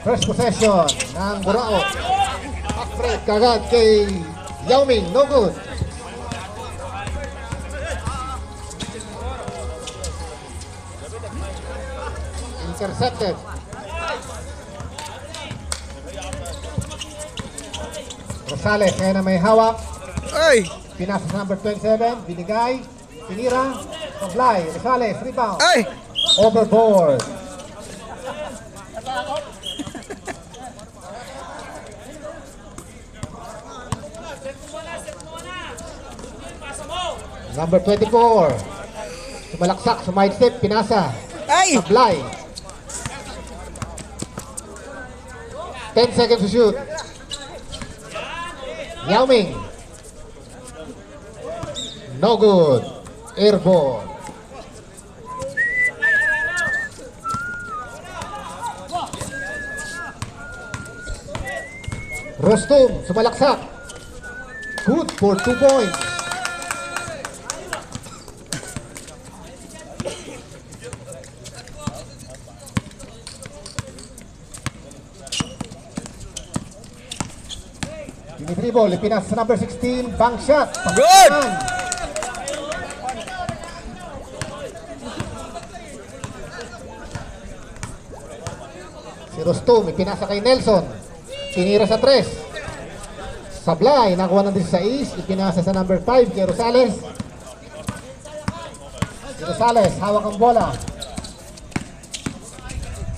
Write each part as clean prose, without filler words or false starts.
First possession ng Burao. Backbreak kagad kay Yao Ming. No good. Intercepted. Rosales kaya na may hawak. Ay! Pinasa sa number 27. Binigay. Tinira. Supply. Rosales. Rebound. Ay! Overboard. Number 24. Sumalaksak. Sumaidstep. Pinasa. Ay! Supply. 10 seconds to shoot. Yao Ming. No good. Airball. Rostum. Sumalaksak. Good for 2 points. Dribble, ipinas sa number 16, bank shot. Good! Si Rostum, ipinasa kay Nelson. Tinira sa 3. Sablay, nakuha ng 16, ipinasa sa number 5 kay Rosales. Si Rosales, hawak ang bola.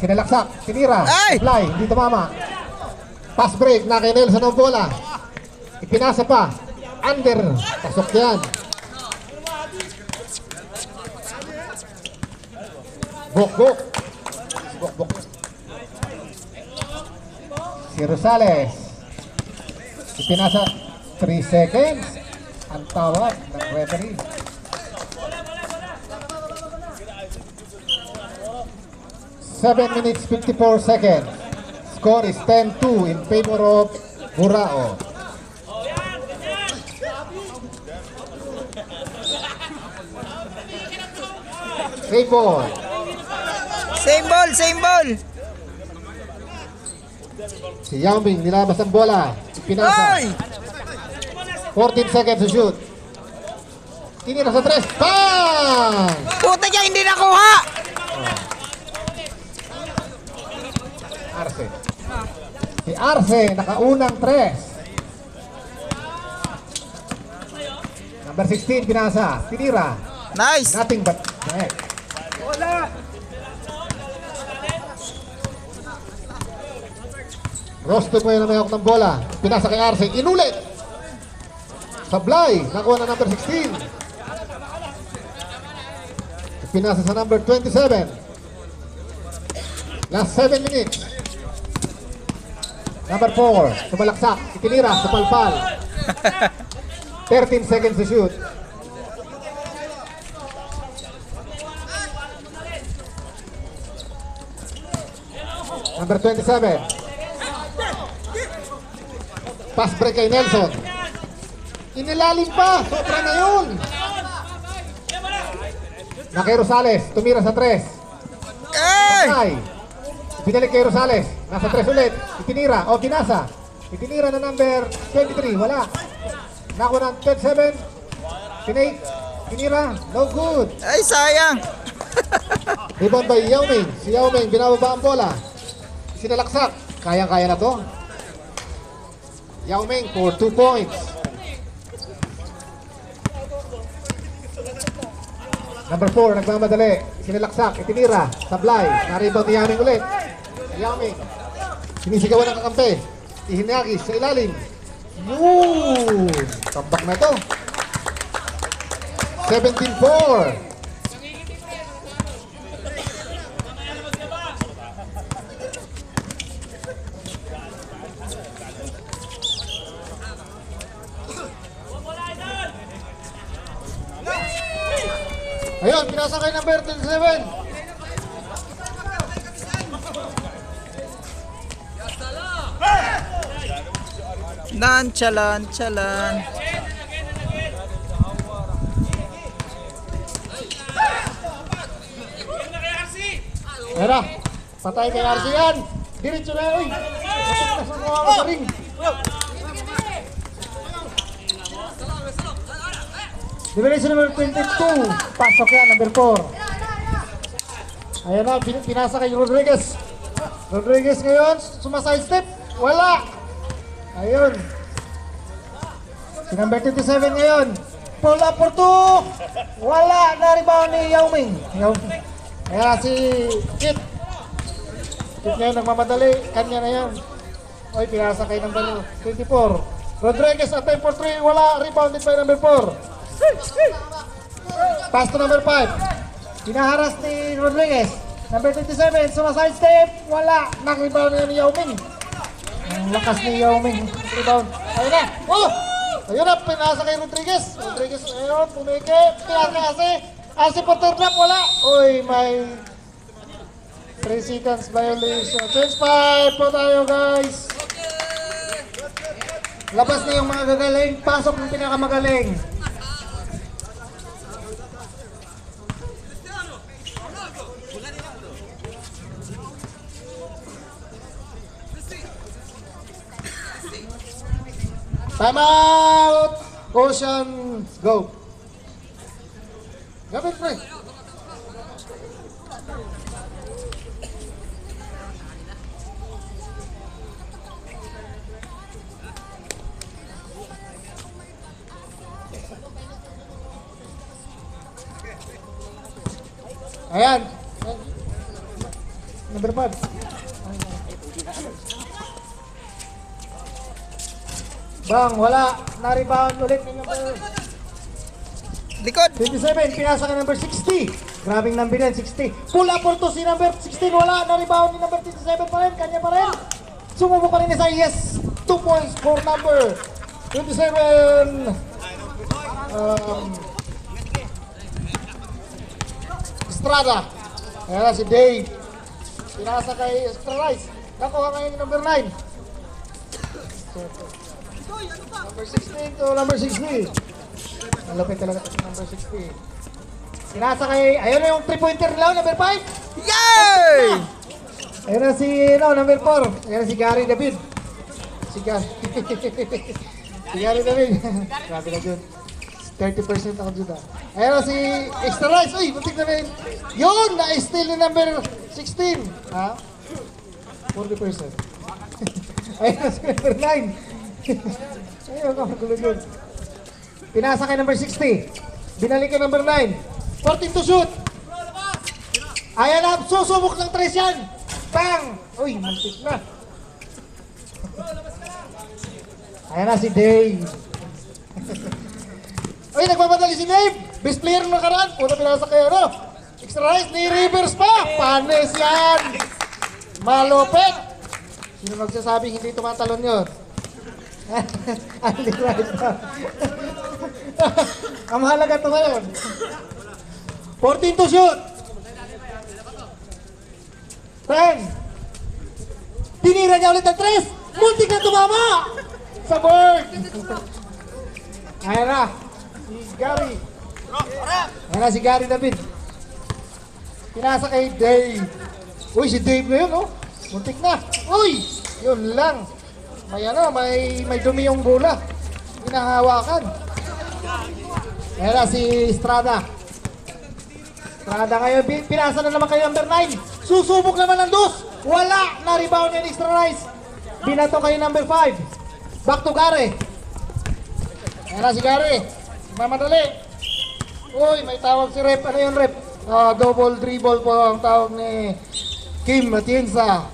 Sinalaksak, tinira. Ay! Sablay, hindi tumama. Pass break na kay Nelson ang bola. Ipinasa pa. Under. Pasok yan. Buk. Buk. Si Rosales. Ipinasa 3 seconds. Ang tawag ng referee. Seven minutes 54 seconds. Score is 10-2 in favor of Burao. Same ball. Same ball! Si Yao Ming nilabas ang bola. Pinasa. Ay! 14 seconds to shoot. Tinira sa 3. Bang! Puta niya, hindi nakuha! Arce. Si Arce nakaunang 3. Number 16 pinasa. Tinira. Nice! Nothing but net. Rosto mo yun na may hawak ng bola. Pinasa kay Arce. Inulit. Sablay. Nakuha na number 16. Pinasa sa number 27. Last 7 minutes. Number 4. Sumalaksak. Itinira. Supalpal. 13 seconds to shoot. Number 27. Pass break kay Nelson. Inilalim pa. Sobra na yun. Na kay Rosales. Tumira sa 3. Ay! Pinalik kay Rosales. Nasa 3 ulit. Itinira. O pinasa. Itinira na number 23. Wala. Nakuha ng 37. Pinake. Tinira. No good. Ay, sayang! Rebound by Yao Ming. Si Yao Ming binababa ang bola. Sinalaksak. Kayang-kaya na to. Yao Ming for 2 points. Number 4, nagmamadali. Sinalaksak, itinira. Sablay. Na-rebound ni Yao Ming ulit. Yao Ming. Sinisigawan ng kakampi. Ihinagis sa ilalim. Yun! Tambak na to. 17-4. Ayun, pinasa kay number 27. Chalan. Era, Patay kay RC yan. Diretso na yun. Sa ring. Diretso number 22. Pasok yan, number 4. Ayan na, pinasa kay Rodriguez. Rodriguez ngayon, sumaside step. Wala. Ayun. Si number 27 ngayon. Pull up for 2. Wala. Na-rebound ni Yao Ming. Ayan si Kit. Kit ngayon nagmamadali. Kanya na yan. Oy, pinasa kay number 24. Rodriguez at time for 3. Wala. Rebounded by number 4. Pass to number 5. Pinaharas ni Rodriguez. Number 27, sumaside step. Wala. Nak-rebound na ni Yao Ming. Ang lakas ni Yao Ming. Rebound. Ayun na. Oh! Ayun na. Pinasa kay Rodriguez. Rodriguez, ayun. Pumike. Pinasa kasi. Asi po turn up. Wala. Uy, may 3 seconds violation. Change 5 po tayo, guys. Labas na yung mga gagaling. Pasok ng pinakamagaling. Time out! Ocean, go! Gabit, pre! Ayan! Number 5. Bang, wala. Na-rebound ulit ng number Likod. 27. Pinasa ka number 60. Grabing number yan, 60. Pull up for 2 si number 16. Wala. Na-rebound ni number 27 pa rin. Kanya pa rin. Sumubo pa rin sa yes. 2 points for number 27. Estrada. Ayan na si Dave. Pinasa kay Estrada. Nakuha ngayon yung number 9. Number 16 to number 60. Malapit talaga ito number 60. Sinasa kay, ayun na yung 3-pointer nila, number 5. Yay! Ayun na si, number 4. Ayun na si Gary David. Si Gary. Si Gary David. Grabe na dun. 30% ako dun. Ayun na si Extra Rice. Uy, butik na rin. Yun, na-steal ni number 16. Ha? 40%. Ayun na si number 9. Ayun, kapagulo yun. Pinasa kay number 60. Binalik kay number 9. 14 to shoot. Ayan na, susubok ng 3 yan. Bang! Uy, mantik na. Ayan na si Dave. Uy, nagmamadali si Dave. Best player ng nakaraan. Una pinasa kay ano. Extra Rice, ni Rivers pa. Panes yan. Malupit. Sino magsasabing hindi tumatalon yun? Andy Rice pa. Ang mahalaga ito ngayon. 14 to shoot. 10. Tinira niya ulit ang 3. Muntik na tumama. Sa board. Ayan na. Si Gary. Ayan na si Gary David. Pinasa kay Dave. Uy, si Dave na yun, oh. Muntik na. Uy, yun lang. May ano, may dumi yung bola. Hinahawakan. Ayan na si Estrada. Estrada ngayon, pinasa na naman kayo number 9. Susubok naman ng 2. Wala! Na-rebound yung Extra Rice. Binato kayo number 5. Back to Gary. Ayan na si Gary. Mamadali. Uy, may tawag si rep. Ano yung rep? Double dribble po ang tawag ni Kim Matienza.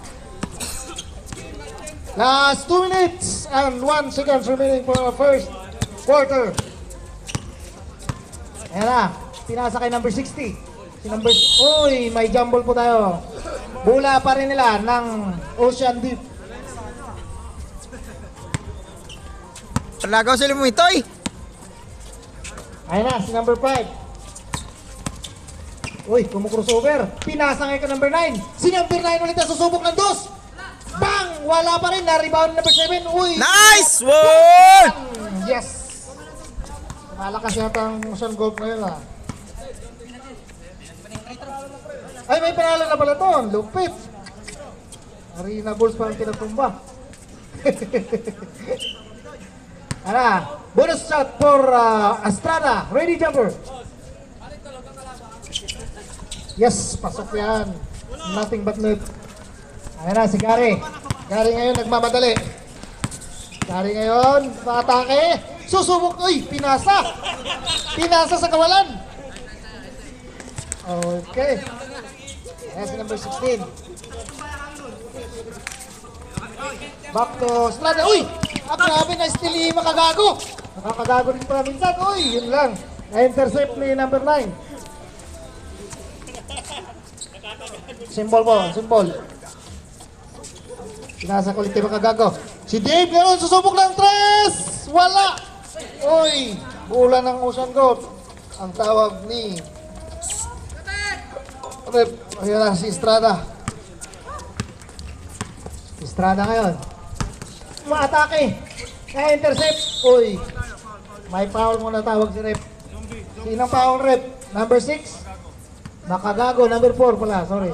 Last 2 minutes and 1 seconds remaining for the first quarter. Ayan na. Pinasa kay number 60. Si number... Uy, may jumble po tayo. Bula pa rin nila ng Ocean Deep. Lagaw sila mo ito eh. Ayan na, si number 5. Uy, kumukrossover. Pinasa ngayon ka number 9. Si number 9 ulit na susubok ng 2. Bang! Wala pa rin. Na-rebound number 7. Uy! Nice one! Yes! Malakas yata ang Ocean Golf ngayon ah. Ay, may pangalan na pala to. Lupit. Arena Bulls pa ang tinatumba. Ano? Bonus shot for Estrada. Ready, jumper. Yes, pasok yan. Nothing but net. Ayan na, si Gary. Gary ngayon nagmamadali. Gary ngayon, paatake. Susubok, uy, pinasa. Pinasa sa kawalan. Okay. Ayan si number 16. Back to Estrada. Uy! Grabe na stili makagago. Nakakagago rin pala minsan. Uy, yun lang. Na-intercept ni number 9. Symbol po, symbol. Pinasa kulit yung makagago. Si Dave ngayon susubok ng 3. Wala. Uy, bulan ng Ocean Gold. Ang tawag ni Rep. Ayan na si Estrada. Estrada ngayon. Maatake. Na-intercept. Uy. May foul mo na tawag si Rep. Sinang foul, Rep? Number 6? Makagago. Number 4 pala. Sorry.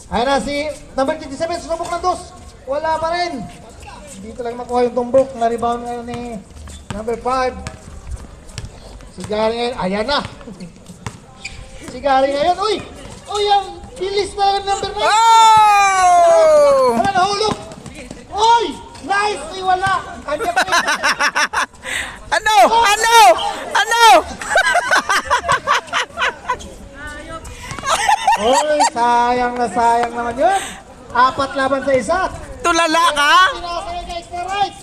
Ayan na si number 27. Sunubok ng 2. Wala pa rin. Dito lang makuha yung tumbok. Na-rebound ngayon ni number 5. Si Gary ngayon. Ayan na. Si Gary ngayon. Uy! Uy! Ang bilis na number 9. Oh! Wala, nahulog. Uy! Nice! Uy, wala. Kanya pa yun. Ano? Ano? Ano? Uy, sayang naman yun. 4 laban sa 1. Tulala ka? Pinasaya ka extra right.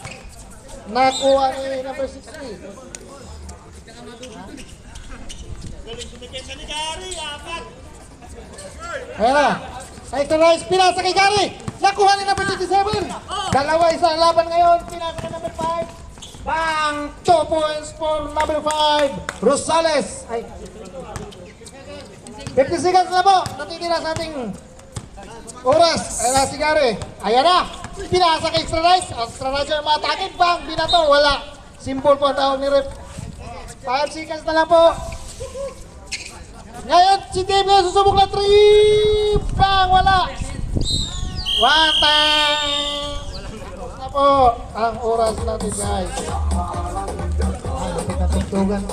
Nakuha ni number 60. Ayan na. Extra right. Pinasa kay Gary. Nakuha ni number 27. Dalawa isa ang laban ngayon. Pinasa kay number 5. Bang! 2 points for number 5. Rosales. Ay. 50 seconds na po. Natitira sa ating oras. Ayan na si Gary. Ayan na. Pinasa kay extra right. Extra right yung matakit. Bang! Binato. Wala. Simple po ang tawag ni Rep. 5 seconds na lang po. Ngayon, si Dave ngayon susubok na 3. Bang! Wala. 1 time. Na po ang oras natin, guys. Ay, napit na tugtugan.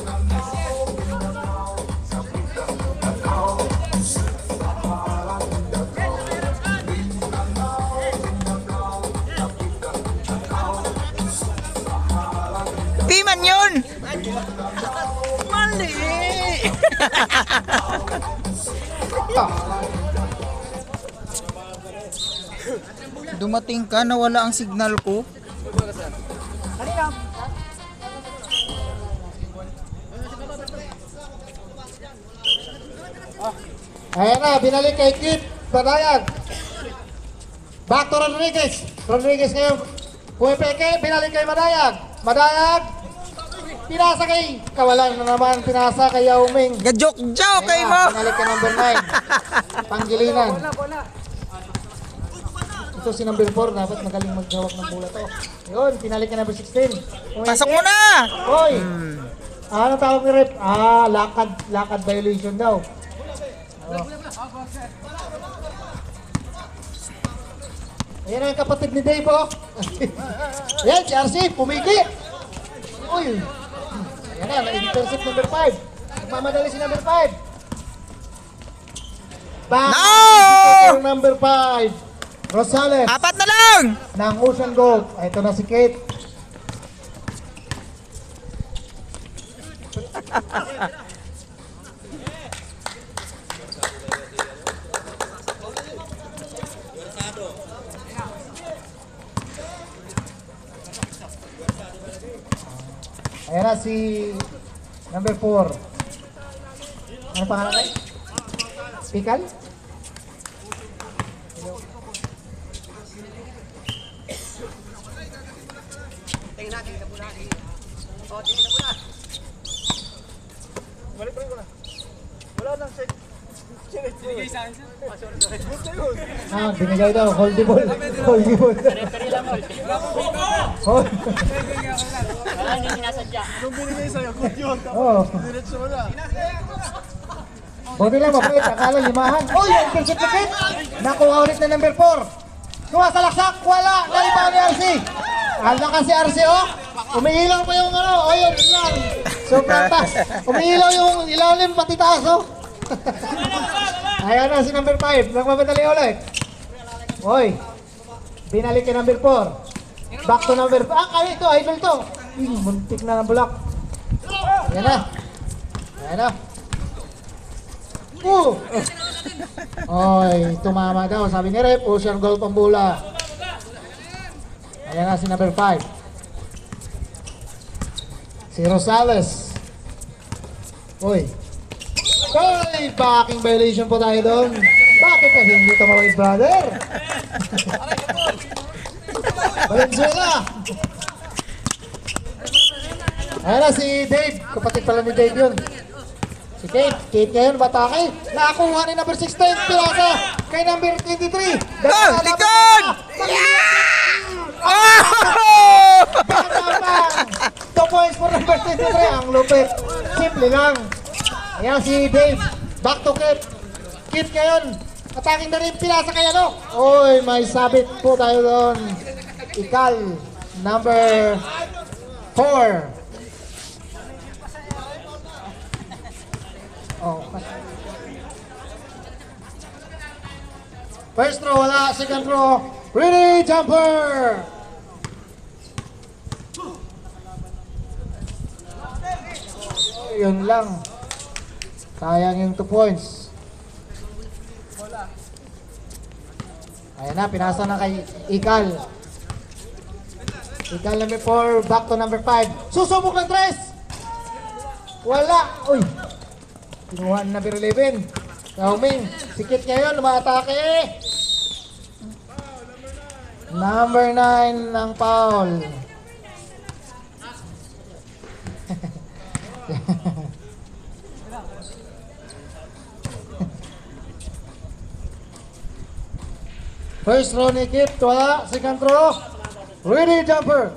Di man yun! Mali! Dumating ka, nawala ang signal ko. Ayan na, binalik kay Kit Badayan. Back to Rodriguez. Rodriguez ngayon. Pumipeke, binalik kay Badayan. Badayan. Pinasa kay Kawalan na naman. Pinasa kay Yao Ming. Gajok-jok kay mo! Binalik kay number 9. Panggilinan. Ito si number 4. Dapat magaling maghawak ng bola to. Yun, pinalik kay number 16. Pasok mo na! Hoy! Ano tawag ni Rep? Lakad violation daw. Oh. Ayan ang kapatid ni Dave, oh. Ayan, si RC, pumiki. Uy. Ayan na, na-intercept number 5. Nagmamadali si number 5. Back! No! Number 5. Rosales. 4 na lang! Ng Ocean Gold. Ito na si Kate. Ayan na si number 4. Ano pangalan kayo? Pikal? Binigay daw, holdy ball. Holdy ball. Hold. Wala hindi sinasadya. Nung binigay sa'yo, good yun. Oo. Diretso mo na. Buti lang, mapait. Akala limahan. Uy, intercept na kit. Nakuha ulit na number 4. Kuha sa laksak. Wala. Nalipaw ni RC. Alda ka si RC, oh. Umiilaw pa yung ano. O, yun lang. Sobrang taas. Umiilaw yung ilalim pati taas, oh. Ayan na si number 5. Nagmamadali ulit. Uy. Binalik kay number 4. Back to number 5. Ah, kaya ito. Idol to. Muntik na ng bulak. Ayan na. Ayan na. Oy, tumama daw. Sabi ni Rep, Ocean Gold Pambula. Ayan na si number 5. Si Rosales. Uy. Uy, backing violation po tayo doon. Bakit kasi hindi tumawid, brother? Valenzuela. Ayan na si Dave. Kapatid pala ni Dave yun. Si Kate ngayon, batake. Nakakuha ni number 16, pirasa kay number 23. Likod! Bang! 2 points for number 23. Ang lupit. Simple lang. Ayan si Dave. Back to Kate. Kate ngayon. Attacking na rin, pirasa kay ano. Oy, may sabit po tayo doon. Ikal. Number 4. Oh. First row, wala. Second row, ready, jumper! Yun lang. Sayang yung 2 points. Ayan na, pinasa na kay Ikal. Ikal number 4, back to number 5. Susubok ng 3! Wala! Uy! Kinuha na number 11. Yao Ming. Sikit ngayon, umaatake. Number 9 ng foul. First row ni Kit, wala. Second row, ready, jumper.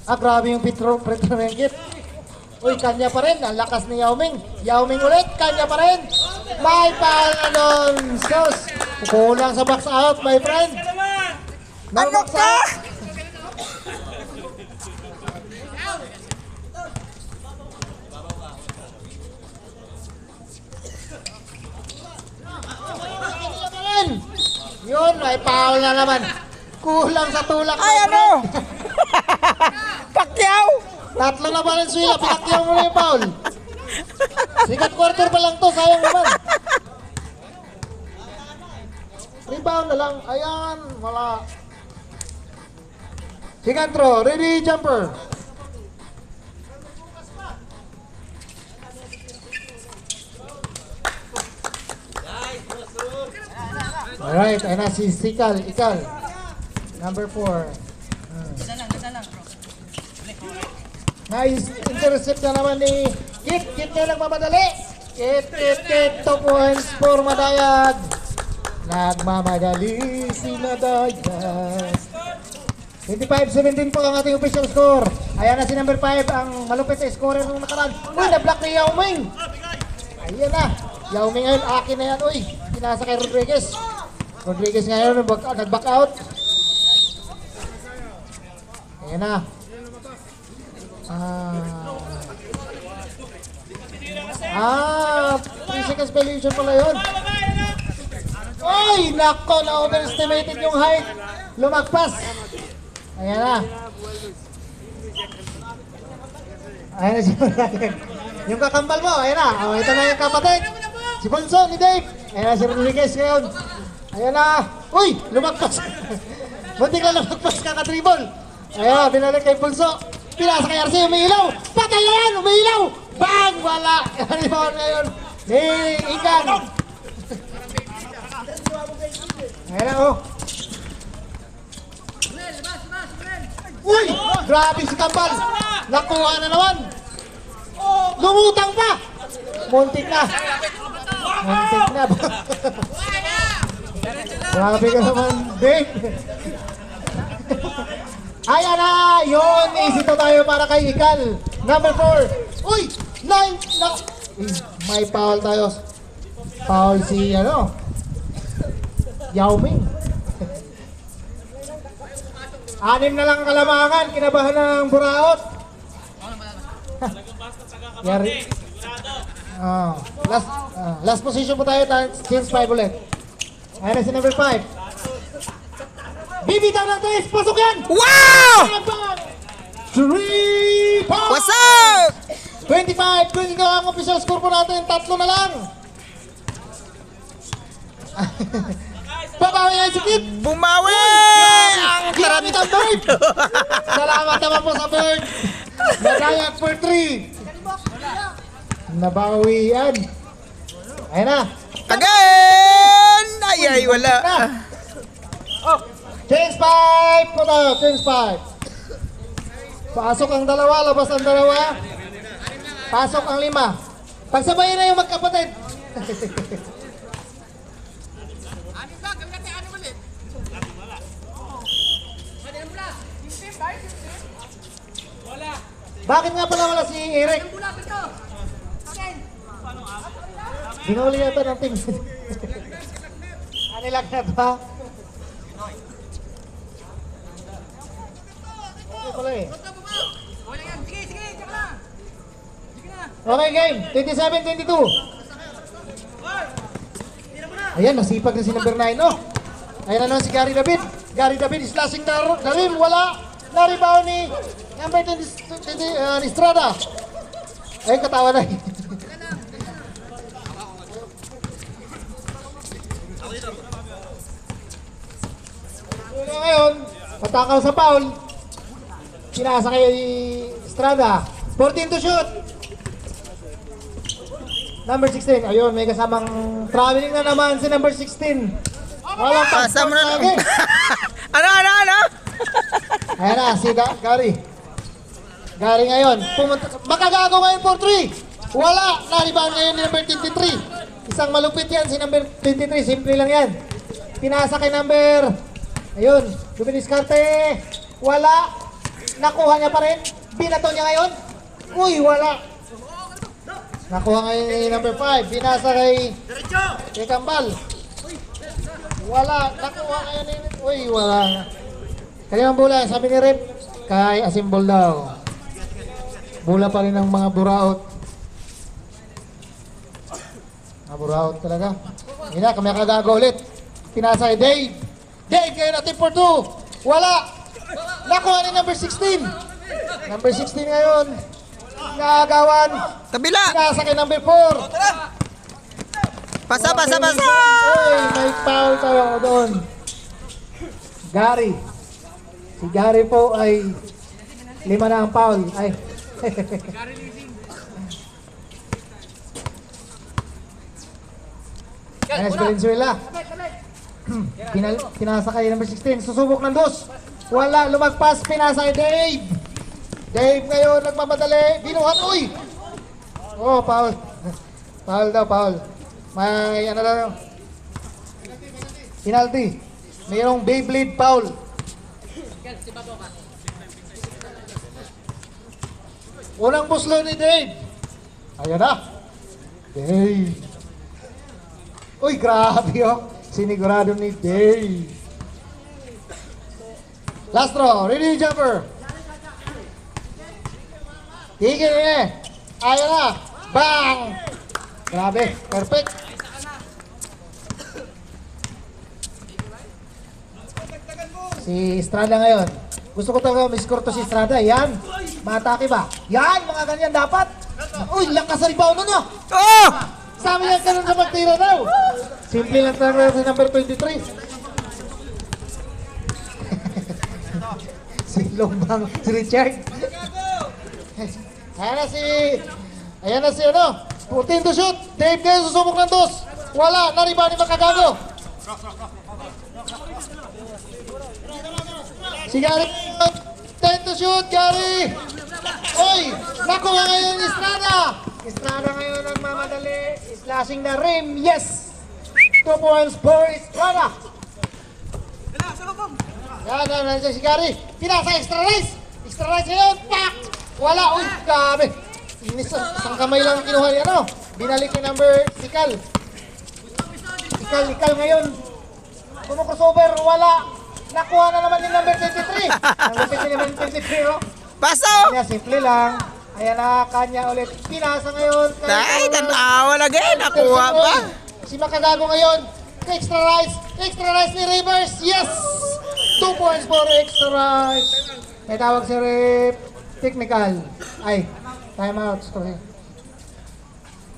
Ah, grabe yung pitro ng Kit. Uy, kanya pa rin. Ang lakas ni Yao Ming. Yao Ming ulit, kanya pa rin. May foul na doon. Sos. Kulang sa box out, my friend. No Ano box ka? out. Yun, may foul na naman. Kulang sa tulak. Ay, my ano? friend. Pacquiao! Tatlo na Valenzuela, pinakyaw mo na yung foul. Sikat quarter pa lang to, sayang naman. Rebound na lang, ayan, wala. Second throw, ready, jumper. Alright, ayun na si Ikal. Number 4. Nice intercept na naman ni Kit na nagmamadali. Kit, 2 points for Madayag. Nagmamadali si Madayag. 25-17 po ang ating official score. Ayan na si number 5, ang malupit sa scorer nung nakaraan. Uy, na-block ni Yao Ming. Ayan na. Yao Ming ngayon, akin na yan. Uy, pinasa kay Rodriguez. Rodriguez ngayon, nag-back out. Ayan na. 3 seconds violation pala yun. Ay, nako, na-overestimated yung height. Lumagpas. Ayan na. Ayan na si yung kakambal mo, ayan na. Oh, ito na yung kapatid. Si Bonso, ni Dave. Ayan na si Rodriguez ngayon. Ayan na. Uy, lumagpas. Buti ka lumagpas ka ka-dribble. Ayan na, binalik kay Bonso. Pinasa kay RC, umiilaw. Patay na yan, umiilaw. Bang! Wala. Rebound ngayon. Ni Ikan. Ayan na, oh. Uy! Grabe si Kambal. Nakuha na naman. Lumutang pa. Muntik na. Muntik na. Grabe ka naman, Dave. Ayan na! Yun! Easy to tayo para kay Ikal. Number 4. Uy! 9! May foul tayo. Foul si ano? Yao Ming. 6 na lang ang kalamangan. Kinabahan ng Buraot. Yari. Last position po tayo. Change 5 ulit. Ayan na si number 5. Bibitaw ng 3. Pasok yan! Wow! 3 points! What's up? 25 ang official score po natin. 3 na lang. Babawi yan si Kit. Bumawi! Ang Ginamit ang bird. Salamat naman po sa bird. Nagayag for 3. Nabawi yan. Ayan na. Again! Ay, wala. Change 5 po tayo. Change 5. Pasok ang 2, labas ang 2. Pasok ang 5. Pagsabayin na yung magkapatid. Bakit nga pala wala si Eric? Binuli yata ng team. Ano lang na ba? Okay pala eh. Okay, game. 27-22. Ayan, nasipag na si number 9, no? Ayan na naman si Gary David. Gary David is slashing the rim. Wala. Na-rebound ni number 20, ni Estrada. Ayun, katawa na eh. Ngayon, patakaw sa foul. Pinasa kay Estrada. 14 to shoot. Number 16. Ayun, may kasamang traveling na naman si number 16. Walang Pasa mo na lang. lagi. Ano? Ayan na, si Gary. Gary ngayon. Makagago ngayon for 3. Wala. Na-rebound ngayon ni number 23. Isang malupit yan si number 23. Simple lang yan. Pinasa kay number... Ayun. Dumidiskarte. Wala. Nakuha niya pa rin. Binato niya ngayon. Uy, wala. Nakuha ngayon ni number 5. Binasa kay Kambal. Wala. Nakuha ngayon ni... Uy, wala. Kalimang bola. Sabi ni Rep, kay Asimbol daw. Bola pa rin ng mga Buraot. Mga Buraot talaga. Hindi na, kami kagago ulit. Pinasa kay Dave. Dave, kayo natin for 2. Wala. Nakuha ni number 16. Number 16 ngayon. Nagawan. Kabila! Pinasa kay number 4. Pasa! Uy, may foul tayo doon. Gary. Si Gary po ay 5 na ang foul. Ay. Ayan si Valenzuela. Pinasa kay number 16. Susubok ng 2. Wala. Lumagpas. Pinasa kay Dave. Dave ngayon nagmamadali. Binuhat. Uy! Oh, foul. Foul daw, foul. May ano daw. Penalty. Mayroong Beyblade foul. Unang buslo ni Dave. Ayan na. Dave. Uy, grabe oh. Sinigurado ni Dave. Last throw. Ready, jumper. Tigil eh. Ayan na. Bang! Grabe. Perfect. Si Estrada ngayon. Gusto ko talaga may-score to si Estrada. Yan. Matake ba? Yan. Mga ganyan dapat. Uy, lakas sa rebound nun, no? Oh! Sabi niya ganun sa magtira daw. Simple lang talaga si number 23. Si Lombang, si Richard. Ayan na si ano. 14 to shoot. Dave kayo susubok ng 2. Wala. Na-rebound ni Makagago. Si Gary. 10 to shoot, Gary. Oy, nakuha ngayon ni Estrada. Estrada ngayon ang mamadali. Slashing the rim. Yes. 2 points for Estrada. Yan si Gary. Pinasa extra rice. Extra rice ngayon. Pak! Wala. Uy, grabe. Isang kamay lang ang kinuha niya, ano? Binalik ni number Sikal. Sikal ngayon. Crossover, wala. Nakuha na naman ni number 23. Nangupit ni number 23, oh. Paso! Kanya, simple lang. Ayan na, kanya ulit. Pinasa ngayon. Ay, tanawa lagi. Nakuha pa. Si Makagago ngayon. Extra rice ni Rivers. Yes! 2 points for extra rice. May tawag si Rip. Technical. Ay, time out. Sorry.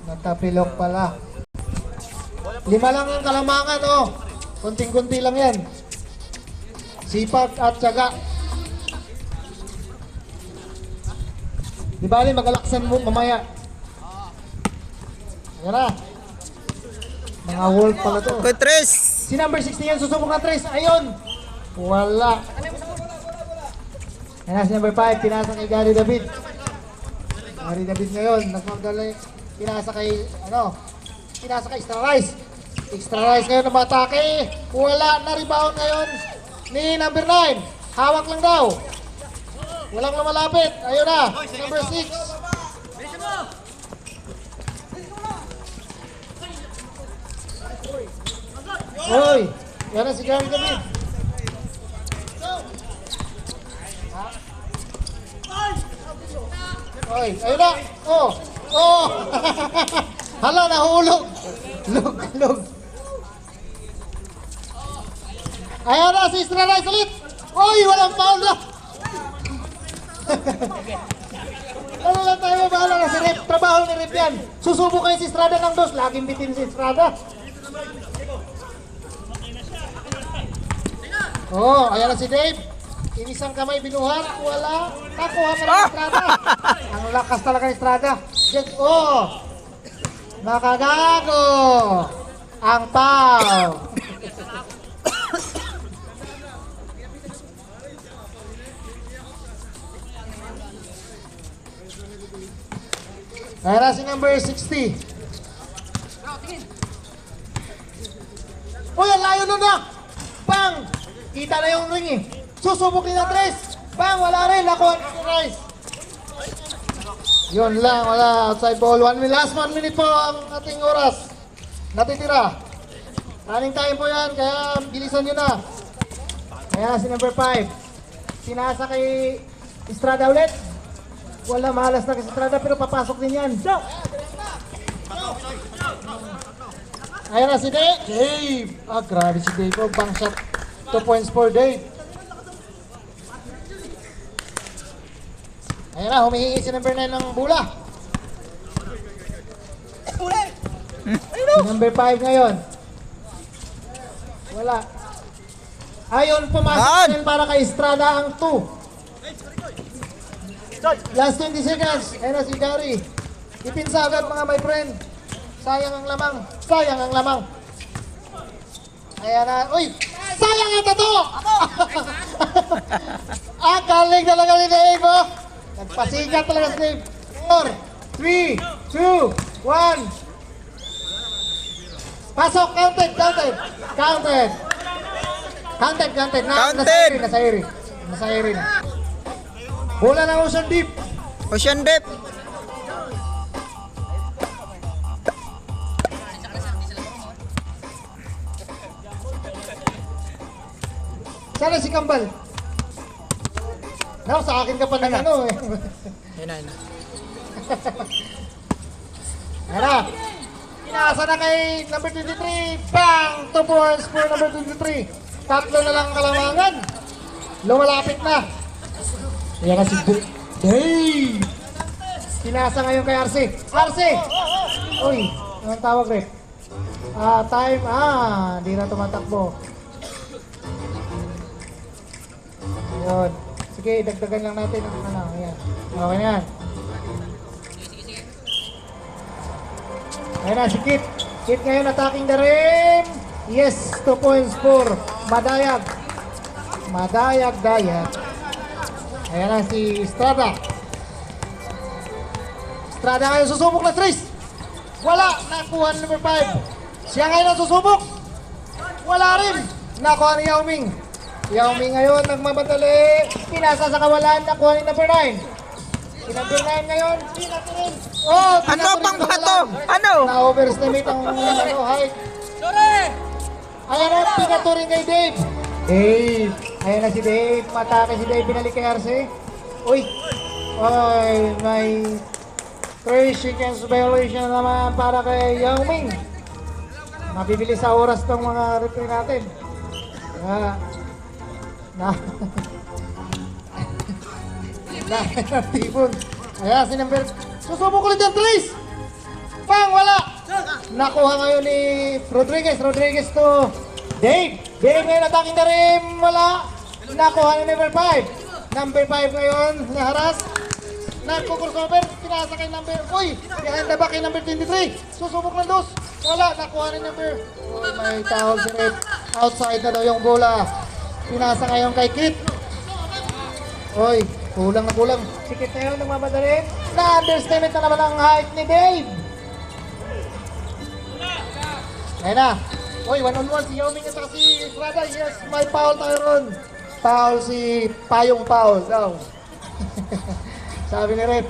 Natapilok pala. 5 lang ang kalamangan, oh. Kunting-kunti lang yan. Sipag at tiyaga. Di bali, magalaksan mo mamaya. Ayan na. Mga wolf pala to. Kay Tres. Si number 16 yan, susubok na 3. Ayun. Wala. Ayan na, si number 5, pinasa kay Gary David. Gary David ngayon, nagmagdala, pinasa kay Extra Rice. Extra Rice ngayon na matake. Wala na, rebound ngayon ni number 9. Hawak lang daw. Walang lumalapit. Ayun na, si number 6. Hoy, yan na si Gary David. Hoy, ayun na. Oh. Hala, nahulog. Lug. Ayan na, si Extra Rice ulit. Hoy, walang foul na. Ano lang tayo, bahala na si Rip. Trabaho ni Rip yan. Susubo kayo si Estrada ng dos. Laging bitin si Estrada. Oh, ayan na si Dave. Inisang kamay binuhat. Wala. Nakuha pa ng Estrada. Ang lakas talaga ni Estrada. Oh. Makagago. Ang foul. Ayan na si number 60. Uy, ang layo nun na! Bang! Kita na yung ring eh. Susubok din na 3. Bang! Wala rin. Nakuha ni Rice. Yun lang. Wala. Outside ball. Last 1 minute po ang ating oras. Natitira. Running time po yan. Kaya bilisan nyo na. Ayan si number 5. Sinasa kay Estrada ulit. Wala, mahalas na kasi Estrada pero papasok din yan. Ayan na si Dave. Ah, grabe si Dave. Oh, bang shot. 2 points for Dave. Ayan na, humihingi si number 9 ng bula. Si number 5 ngayon. Wala. Ayon, pumasok din para kay Estrada ang 2. Last 20 seconds. Ayan na si Gary. Ipinsa agad mga my friend. Sayang ang lamang. Ayan na. Uy! Sayang ang tato! Ang galing talaga ni Dave, oh. Nagpasikat talaga si Dave. 4, 3, 2, 1. Pasok! Counted. Nasa area na. Bola ng Ocean Deep. Ocean Deep. Sana si Kambal. Now, sa akin ka pa ng ano eh. Yan. Ayan na. Pinasa na kay number 23. Bang! 2 points for number 23. Tatlo na lang ang kalamangan. Lumalapit na. Ayan na si Dave. Pinasa ngayon kay RC. RC! Uy, anong tawag Rep? Time. Hindi na tumatakbo. Ayun. Sige, dagdagan lang natin ang ano. Ayan. Okay na yan. Ayan na si Kit. Kit ngayon attacking the rim. Yes, 2 points for Madayag. Ayan na si Estrada. Estrada ngayon susubok na 3. Wala. Nakuha ni number 5. Siya ngayon ang susubok. Wala rin. Nakuha ni Yao Ming. Yao Ming ngayon, nagmamadali. Pinasa sa kawalan, nakuha ni number 9. Si number 9 ngayon, pinaturin. Oh, Ano pang bato? Ano? Na-overestimate ang height. Ayan na, pinaturin kay Dave. Dave. Ayan na si Dave. Matake si Dave, binalik kay Arce. Uy. Ay, may 3 seconds violation naman para kay Yao Ming. Mabibili sa oras ng mga referee natin. Na Tipon. Ayan, si number. Susubok ulit yung trace. Pang, wala. Nakuha ngayon ni Rodriguez. Rodriguez to Dave. Dave ngayon attacking the rim. Wala. Nakuha ni number 5. Number 5 ngayon. Naharas. Nagko-crossover. Pinasa kay number. Uy! Behind the back kay number 23. Susubok ng dos. Wala. Nakuha ni number. Uy, may towel si Red. Outside na daw yung bola. Pinasa ngayon kay Kit. Uy, kulang na kulang. Si Kit na yun, nagmamadali. Na-underestimate na naman ang height ni Dave. Ayan na. Uy, 1-on-1 si Yao Ming at saka si Estrada. Yes, may foul tayo ron. Foul si Payong Foul daw. Sabi ni Rep.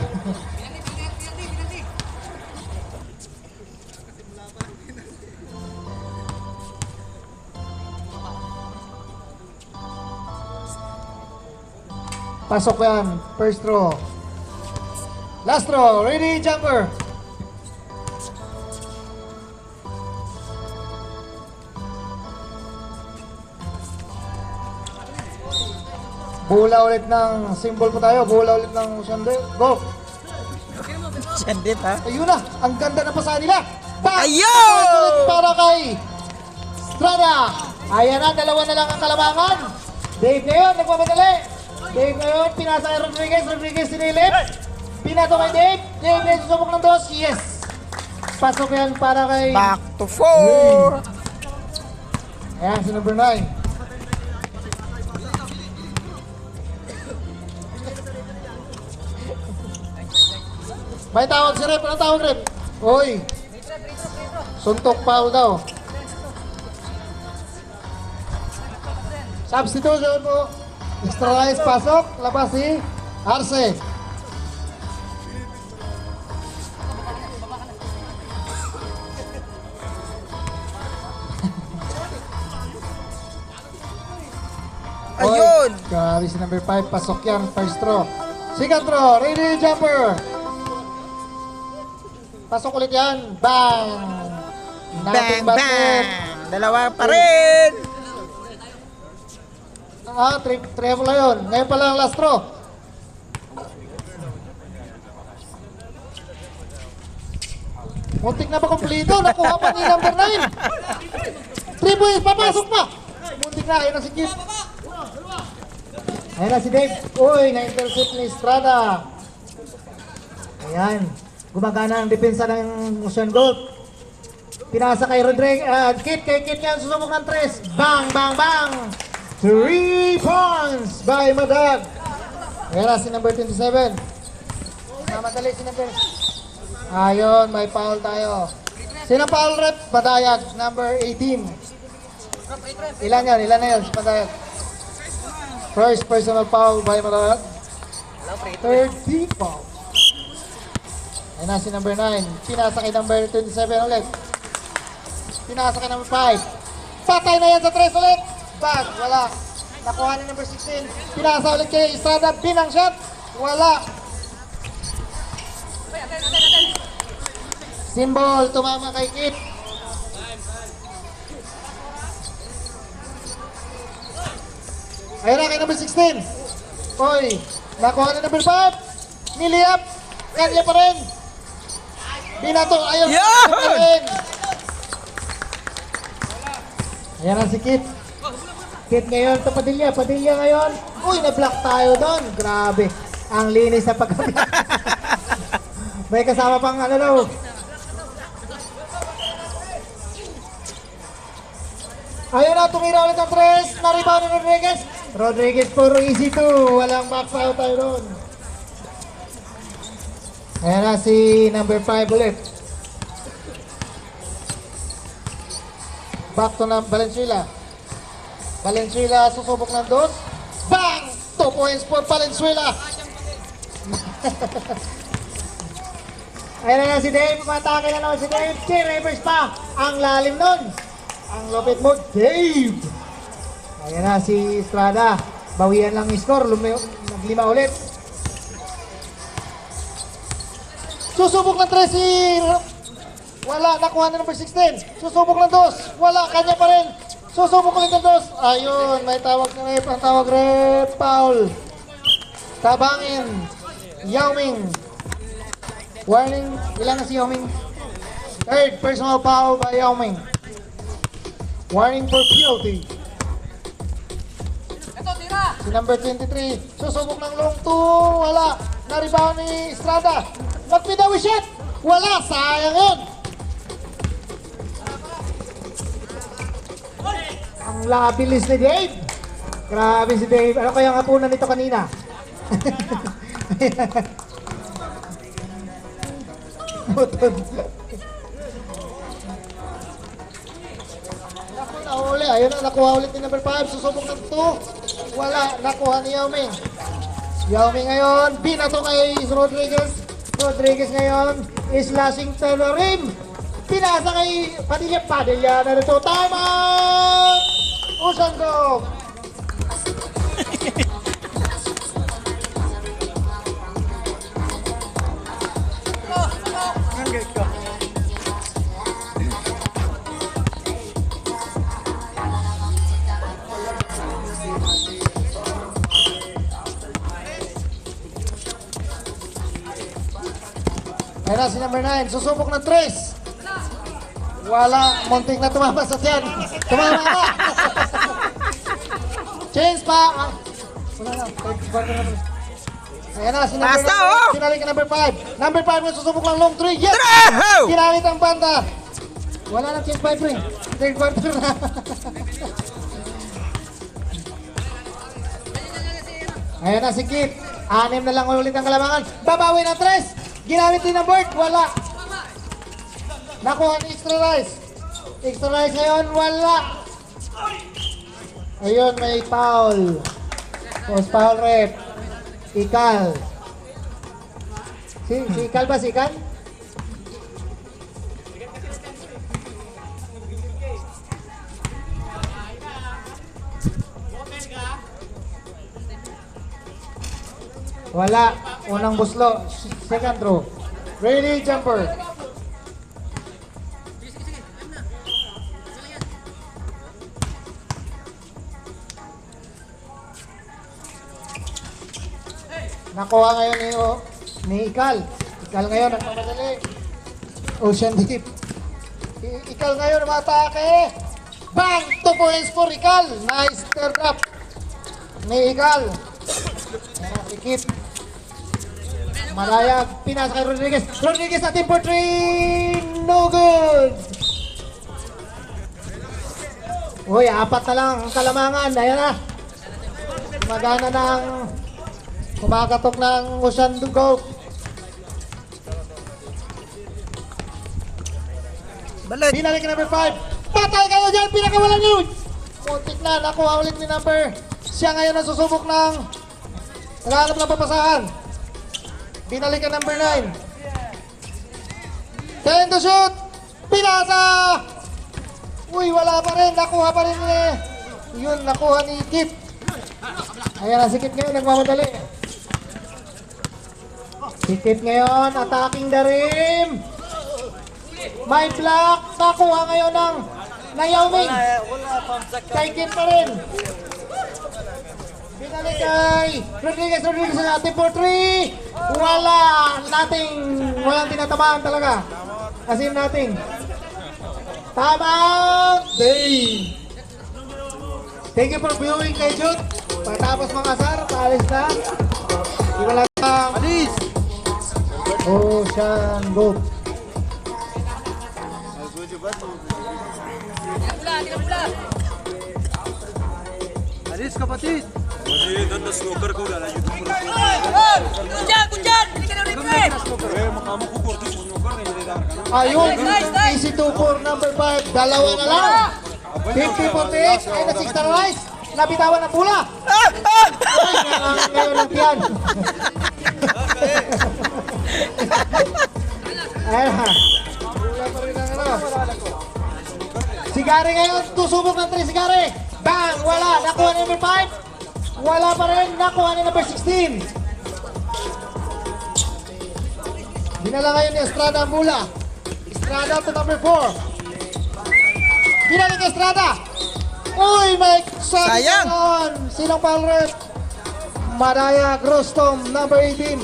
Pasok yan. First throw. Last throw. Ready, jumper. Bola ulit ng symbol po tayo. Bola ulit ng Sunday. Go. Sandit ha? Ayun na. Ang ganda na pasahan nila. Back. Ayun! Ulit para kay Strada. Ayan na. Dalawa na lang ang kalamangan. Dave ngayon. Nagmamadali. Dave ngayon. Pinasa kay Rodriguez. Rodriguez sinilip. Pinato kay Dave. Dave ngayon susubok ng dos. Yes. Pasok yan para kay... Back to 4. Ayan si number 9. May tawag si Rep. Anong tawag, Rep? Uy. Suntok foul daw. Substitution po. Extra rice pasok. Labas si Arce. Ayun! Grabe si number 5. Pasok yan. First throw. Second throw. Ready, jumper. Pasok ulit yan. Bang! Bang, bang! Dalawa pa rin! Treble na yun. Ngayon pala ang last throw. Muntik na ba kumplito? Nakuha pa ni number 9. 3 points. Papasok pa. Muntik na. Ayun na si Kip. Ayun na si Dave. Uy, na-intercept ni Estrada. Ayan. Gumagana ang depensa ng Ocean Gold. Pinasa kay Rodriguez. Kit, kay Kit yan. Susubok ng 3. Bang, bang, bang. 3 points by Madag. Ayan na si number 27. Mamadali si number. Ayun, may foul tayo. Sino foul, Rep? Badayag, number 18. Ilan yan? Ilan na yun? Si Badayag. First personal foul by Badayag. 30 foul. Ayan na si number 9. Pinasa kay number 27 ulit. Pinasa kay number 5. Patay na yan sa 3 ulit. Bag, wala. Nakuha ni number 16. Pinasa ulit kay Estrada. Binang shot. Wala. Symbol, tumama kay Kit. Ayun na kay number 16. Oy, nakuha ni number 5. Niliap. Kanya pa rin. Binato, ayun. Yan! Pa rin. Ayan na si Kit. Kit ngayon to Padilla. Padilla ngayon. Uy, na-block tayo doon. Grabe. Ang linis sa pagkabit. May kasama pang ano daw. Ayun na, tumira ulit ang 3. Na-rebound ni Rodriguez. Rodriguez puro easy 2. Walang box out tayo doon. Ayan na si number 5 ulit. Back to na Valenzuela. Valenzuela susubok ng dos. Bang! 2 points for Valenzuela. Ayan na si Dave, matake na naman si Dave. Reverse pa. Ang lalim nun. Ang lupit mo, Dave. Ayan na si Estrada. Bawian lang yung score. Naglima ulit. Susubok ng 3 si... Wala, nakuha na number 16. Susubok ng 2. Wala, kanya pa rin. Susubok ulit ng 2. Ayun, may tawag na rep. Ang tawag rep, foul. Tabangin. Yao Ming. Warning, ilan na si Yao Ming? Third personal foul by Yao Ming. Warning for penalty. Si number 23, susubok ng long 2, wala. Na-rebound ni Estrada. Magpidawi shot, wala. Sayang yun. Ang labilis ni Dave. Grabe si Dave. Ano kaya ang hapunan nito kanina? Butod. Naku, nahuli. Ayun na, nakuha ulit ni number 5. Susubok ng 2. Wala, nakuha ni Yao Ming. Yao Ming ngayon, binato kay Rodriguez. Rodriguez ngayon is slashing to the rim. Pinasa kay Padilla. Padilla na nito. Time out! Ocean Grove. Ayan na si number 9, susubok ng 3. Wala, muntik na tumama sa tiyan. Tumama ka! Change pa! Ah, wala na, ayan na si number Basta, 9. oh! Pinalik ka number 5. Number 5 na susubok ng long 3. Yes! Traho! Pinalit ang banda. Wala nang change 5 rin. Third quarter na. Ayan na si Kip. 6 na lang ulit ang kalamangan. Babawi ng 3. Ginamit din ng board. Wala. Nakuha ni Extra Rice. Extra Rice ngayon. Wala. Ayun, may foul. Post foul rep. Ikal. Si Ikal ba? Si Ikal? Wala. Unang buslo. Second row. Ready, jumper. Nakuha ngayon ni Ikal. Ikal ngayon nagmamadali. Ocean Deep. Ikal ngayon matake. Bang! 2 points for Ikal. Nice third drop ni Ikal. Ikip. Malayag. Pinasa kay Rodriguez. Rodriguez natin for 3. No good. Uy, 4 na lang ang kalamangan. Ayan na. Magana ng kumakatok ng Ocean Golf. Balik. Pinalik number 5. Patay kayo dyan. Pinakawalan nyo. Muntik na. Nakuha ulit ni number. Siya ngayon ang susubok ng naghahanap ng papasahan. Binalik ang number 9. 10 to shoot. Pinasa. Uy, wala pa rin. Nakuha pa rin ni... Yun, nakuha ni Kip. Ayan na si Kip ngayon. Nagmamadali. Si Kip ngayon. Attacking the rim. May block. Nakuha ngayon ng Yao Ming. Kay Kip pa rin. Binalik kay Rodriguez. Rodriguez na natin for 3. Walang tinatamaan talaga. Asim natin. Tamang day. Thank you for viewing kay Jude. Pagkatapos mga sar, paalis na. Di wala kang Alis! Ocean Golf. Alis kapatid! Ayun, easy 2 for number 5. Dalawa na lang. 50-48. Ay na 6 na rise. nabitawan ng bola. Ay, ngayon ng tiyan. Ayan ha. Wala pa rin ang ano. Si Gary ngayon, tusubok ng 3 si Gary. Bang! Wala. Nakuha ni number 5. Wala pa rin. Nakuha ni number 16. Dinala ngayon ni Estrada ang bola. Estrada to number 4. Binalik Estrada. Uy, may Sayang. Sinong foul ref? Maraya Grostom, number 18.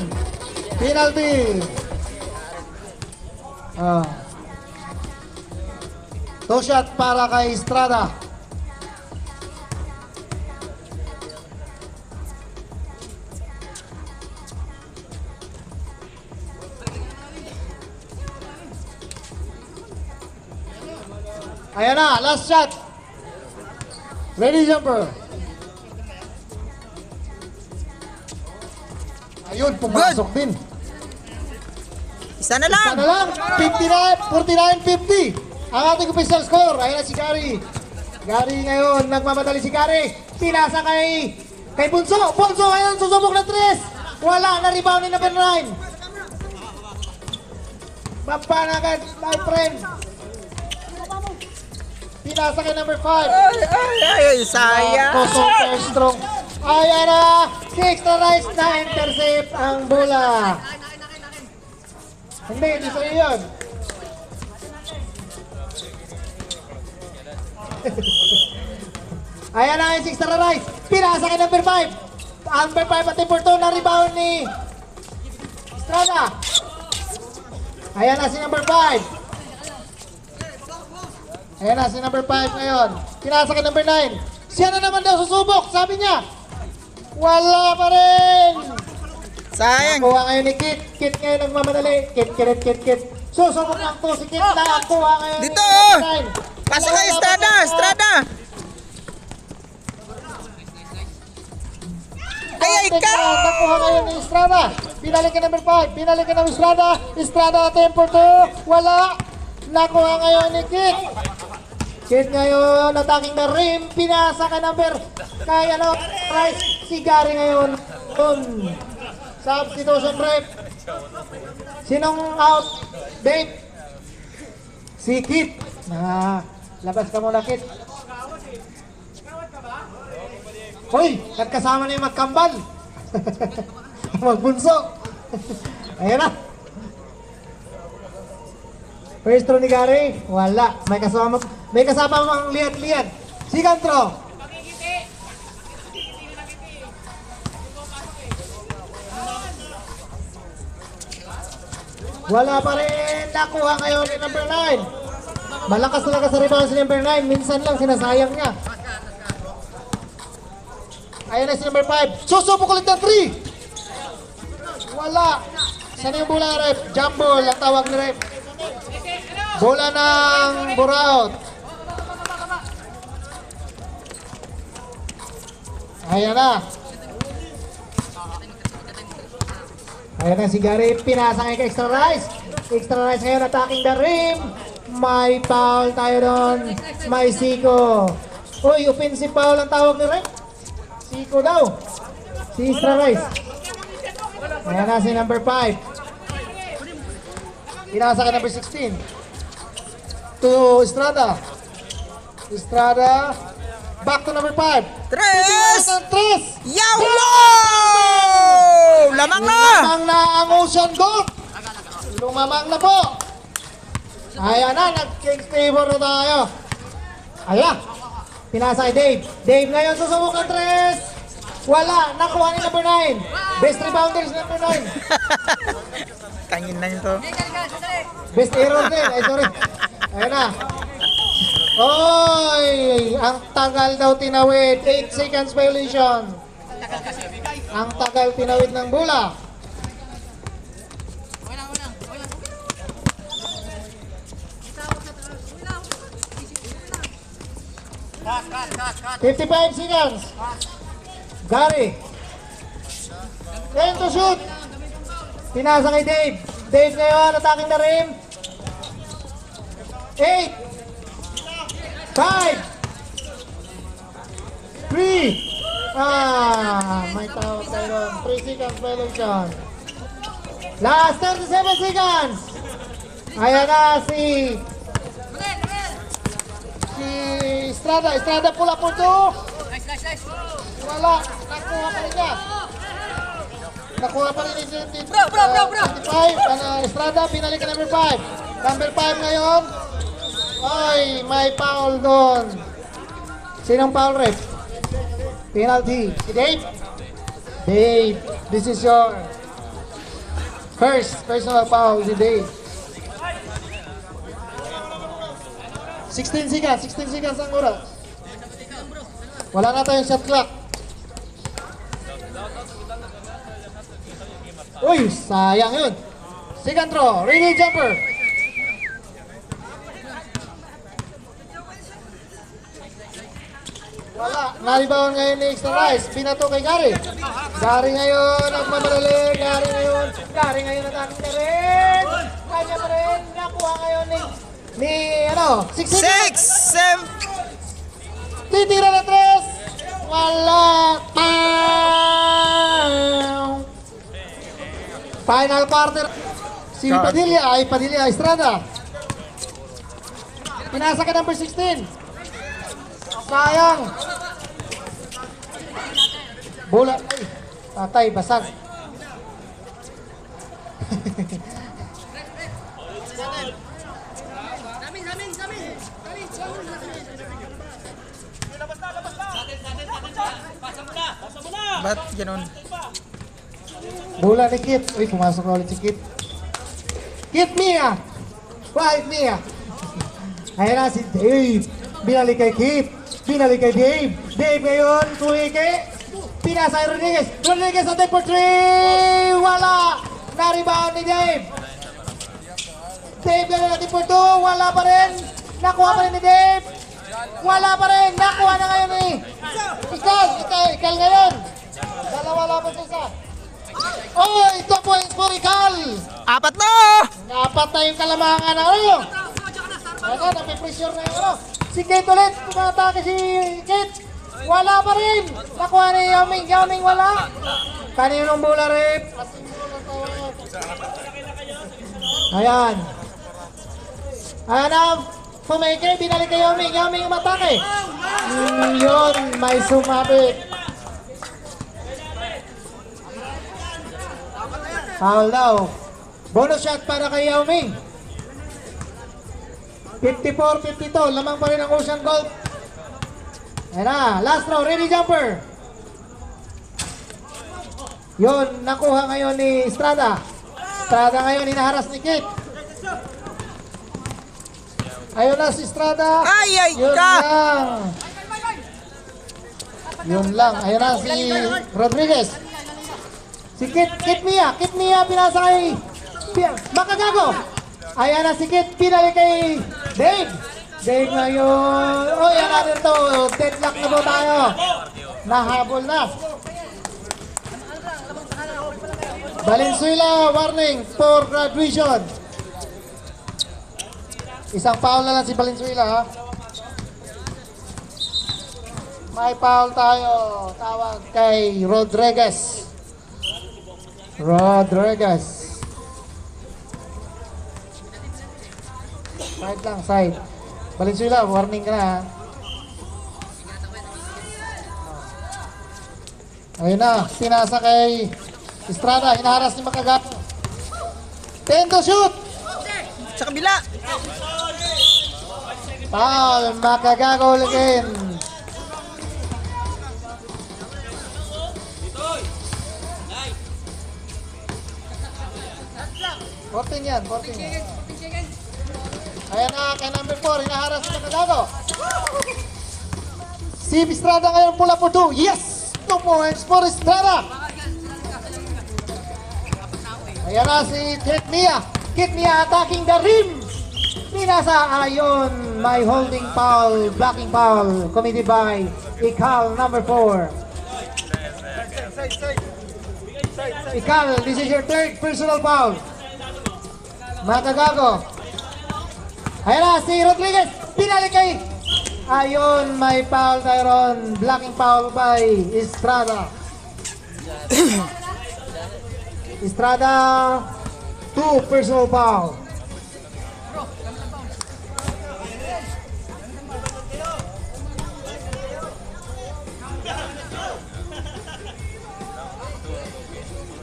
Penalty. Two shot para kay Estrada. Ayan na, last shot. Ready jumper. Ayun, pumasok din. Isa na lang. Sana lang, 49-50 ang ating official score. Ayan na si Gary. Gary ngayon, nagmamadali si Gary. Pinasa kay Bunso. Bunso ngayon, susubok ng 3. Wala, na-rebound ni number 9. Mapanagad, my friend. Pinasa kay number 5. Ay, sayang. Super strong. Ayan na, si Extra Rice na intercept ang bola. Hindi, di sa'yo yun. Ayan na yung 6 na Rice. Pinasa kay number 5. Number 5 at number 2 na rebound ni Estrada. Ayan na si number 5. Ayan na si number 5 ngayon. Pinasa kay number 9. Siya na naman daw susubok, sabi niya. Wala pa rin. Sayang. Kuha ngayon ni Kit. Kit ngayon nagmamadali. Kit. Susubok lang to si Kit na ang kuha ngayon Dito, ni oh. number 9. Pasa kay Estrada. Estrada. Kaya ikaw. Nakuha ngayon ni Estrada. Pinalik kay number 5. Pinalik kay number Estrada. Estrada temper 2. Wala. Nakuha ngayon ni Kit. Kit ngayon, attacking the rim. Pinasa kay number Rice. Si Gary ngayon. Substitution rep. Sinong out? Dave. Si Kit. Labas ka muna, Kit. Hoy, nagkasama na yung magkambal. Magbunso. Ayan na. First throw ni Gary. Wala. May kasama mang liyan. Second throw. Wala pa rin. Nakuha ngayon ni number 9. Malakas talaga sa rebound si number 9. Minsan lang sinasayang niya. Ayan na si number 5. Susubok ulit ng 3. Wala. Saan yung bola, ref? Jump ball ang tawag ni ref. Bola ng Buraot. Ayan na. Ayan na si Gary. Pinasa ngayon kay Extra Rice. Extra Rice ngayon attacking the rim. May foul tayo doon. May Siko. Uy, offensive foul ang tawag ni ref. Siko daw. Si Extra Rice. Ayan na si number 5. Pinasa ka number 16. To Estrada. Estrada. Back to number 5. Tres. Tres. Yawo! Lamang na. Lumamang na ang Ocean Gold. Lumamang na po. Ayan na, nag-king's favor na tayo. Ayan. Pinasa kay Dave. Dave ngayon susubok ng 3. Wala. Nakuha ni number 9. Best rebounder si number 9. Tangin na ito. Best error din. Ay, sorry. Ayan na. Oy! Ang tagal daw tinawid. 8 seconds violation. Ang tagal tinawid ng bola. Cut. 55 seconds. Gary. Then to shoot. Pinasa kay Dave. Dave ngayon, attacking the rim. 8. 5. 3. May tawag tayo doon. 3 seconds violation. Last 37 seconds. Ayan na si Estrada. Estrada pula po to. Wala. Nakuha pa rin niya. Nakuha pa rin niya. Bro. 25. Estrada, pinalik ka number 5. Number 5 ngayon. Ay, may foul doon. Sinong foul ref? Penalty. Si Dave. Dave, this is your first personal foul si Dave. 16 seconds ang oras. Wala na tayong shot clock. Uy, sayang yun. Second throw, ready jumper. Wala, naribawan ngayon ni Extra Rice. Pinato kay Gary. Gary ngayon, nagmamadali. Gary ngayon attacking na rin. Kanya pa rin, nakuha ngayon ni 6 7. Titira na 3. Wala. Final quarter. Si Padilla Estrada. Pinasa ka number 16. Sayang. Bola. Ay, tatay, basag. Ba't ganun? Bola ni Kit. Uy, pumasok na ulit si Kit. Kit Mia! Right Mia! Ayan na si Dave. Binalik kay Kit. Binalik kay Dave. Dave ngayon, tuwike. Pinasa kay Rodriguez. Rodriguez attack for 3. Wala! Naribahan ni Dave. Dave ngayon natin for 2. Wala pa rin. Nakuha pa rin ni Dave. Wala pa rin. Nakuha na ngayon ni Ikal ngayon. Dalawa pa sa isa. Oh, ito points for Ikal. 4 na! Apat na yung kalamangan na Ano, napipressure na yung Si Kate ulit, tumatake si Kate. Wala pa rin. Nakuha ni Yaming. Yaming wala. Kaninong bola rip? Ayan. Ayan na. Pumake, binalik kay Yaming. Yaming umatake. Yun, may sumabit. Foul daw. Bonus shot para kay Yao Ming. 54-52. Lamang pa rin ang Ocean Golf. Ayan na. Last throw. Ready jumper. Yun. Nakuha ngayon ni Estrada. Estrada ngayon. Hinaharas ni Kit. Ayun na si Estrada. Ay, Yun ka! lang. Yun lang. Ayun na si Rodriguez. Si Kit Mia pinasa kay Makagago. Ayan na si Kit, pinali kay Dave. Dave ngayon. Oh, yan natin to. Deadlock na po tayo. Nahabol na. Valenzuela, warning for graduation. Isang foul na lang si Valenzuela, ha. May foul tayo. Tawag kay Rodriguez. Side lang, side. Valenzuela, warning ka na, ha. Ayun na, pinasa kay Estrada, hinaharas ni Makagago. 10 to shoot! Sa kabila! Foul, Makagago again. Fourteen yan. Ayan na, kay number 4, hinaharas ni Makagago. Si Estrada ngayon pula po 2. Yes! 2 points for Estrada. Ayan na si Kit Mia. Kit Mia attacking the rim. Pinasa, ayon, may holding foul, blocking foul, committed by Ikal, number 4. Ikal, this is your third personal foul. Makagago. Ayan na, si Rodriguez. Pinalik kay Ayun, may foul Tyron. Blocking foul by Estrada. Estrada, 2 personal foul.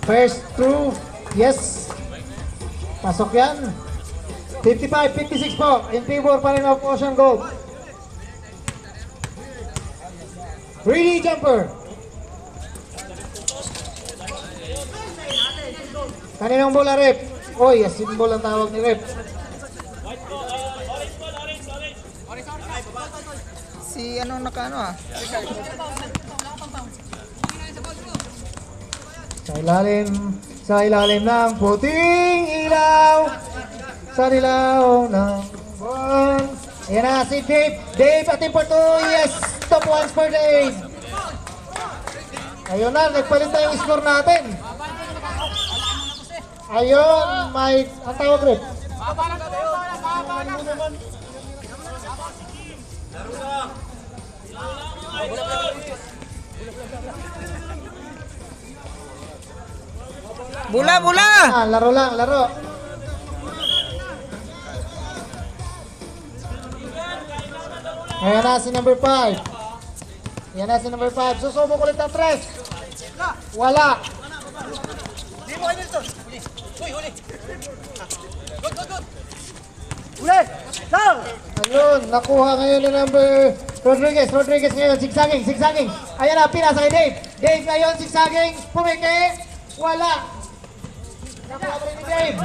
First through, yes. Pasok yan. 55-56 po. In favor pa rin of Ocean Gold. Really jumper. Kaninang bola, rep? Oy, symbol ang tawag ni rep. Si ano nakaano ah? Sa ilalim ng puting ilaw, sa dilaw ng buwan. Ayan na si Dave. Dave at for 2. Yes, top ones for Dave. Ayun na, nagpalit na yung score natin. Ayun, may ang tawag rin. Bola, bola! Ah, laro lang, laro. Ayan na si number 5. Ayan na si number 5. Susubok ulit ang 3. Wala. Ayun, nakuha ngayon ni number Rodriguez. Rodriguez ngayon, zigzagging, zigzagging. Ayan na, pinasa kay Dave. Dave ngayon, zigzagging, pumiki. Wala. Nakuha pa rin ni Dave.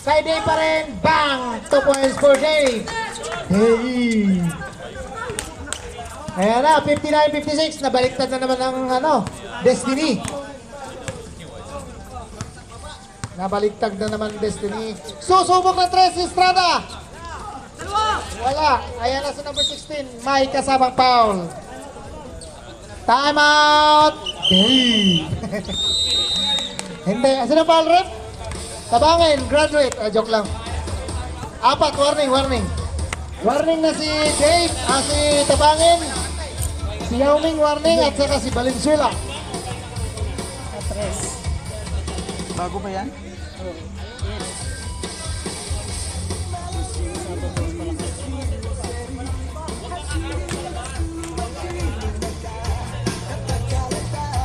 Kay Dave pa rin. Bang! 2 points for Dave. Dave. Ayan na, 59-56. Nabaliktad na naman ang Destiny. Nabaliktad na naman Destiny. Susubok na 3 si Estrada. Wala. Ayan na si number 16. May kasamang foul. Time out. Dave. Hindi. Sino foul, rep? Tabangin. Graduate. Joke lang. 4. Warning, warning. Warning na si Dave. Si Tabangin. Si Yao Ming warning. At saka si Valenzuela. Bago ba yan?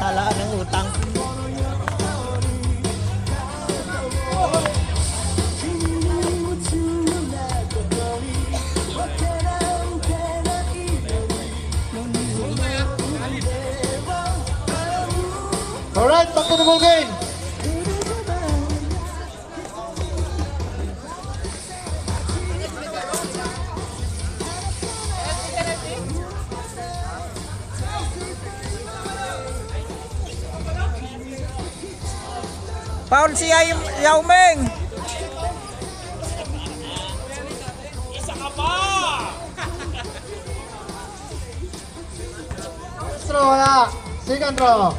Talaan ng utang. Alright, back to the ball game. Foul si Yao Ming. Throw, wala. Second throw.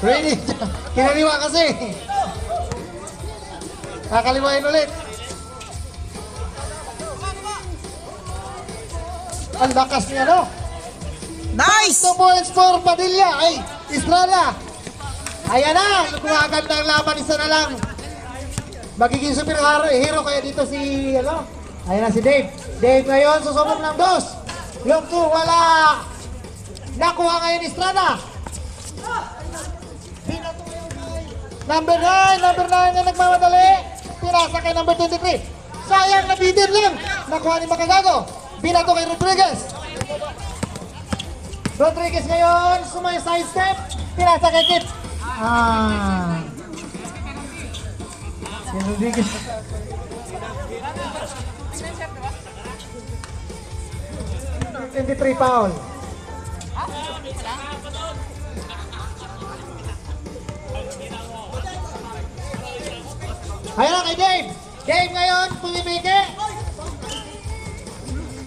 Ready? Kinaliwa kasi. Kakaliwain ulit. Ang lakas niya, no? Nice! 2 points for Padilla. Ay, Estrada. Ayan na. Kumagad ng laban. Isa na lang. Magiging super hero kaya dito si, Ayan na si Dave. Dave ngayon, susubok ng 2. Yung 2, wala. Nakuha ngayon Estrada. Number 9 na nagmamadali. Pinasa kay number 23. Sayang, nabitin lang. Nakuha ni Makagago. Binato kay Rodriguez. Rodriguez ngayon, sumay side step. Pinasa kay Kip. Si Rodriguez. $23 foul. Ayan na kay Dave. Dave ngayon, pumipiki.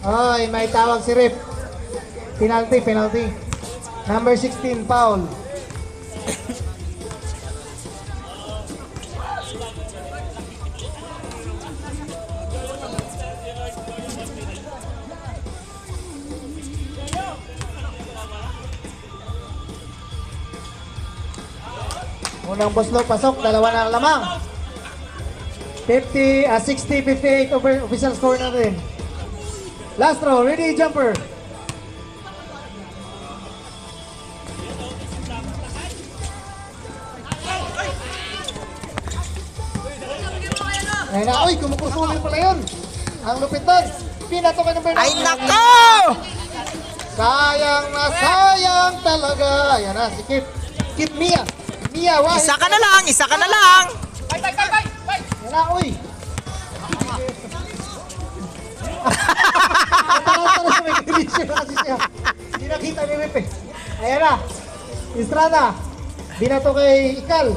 Ay, may tawag si Rip. Penalty. Number 16, foul. Unang buslo, pasok. Dalawa na lamang. 60-58 over official score na rin. Last row, ready, jumper. Ayun na, uy, kumukusulit pala yun. Ang lupit doon. Pinato ka ng Bernardo. Ay, nako! Sayang na sayang talaga. Ayan na, si Kip. Kip Mia. Mia, why? Isa ka na lang, isa ka na lang. Ayan na, uy. Parang sa may condition na kasi siya. Hindi nakita ni Rip eh. Ayan na. Estrada. Binato kay Ikal.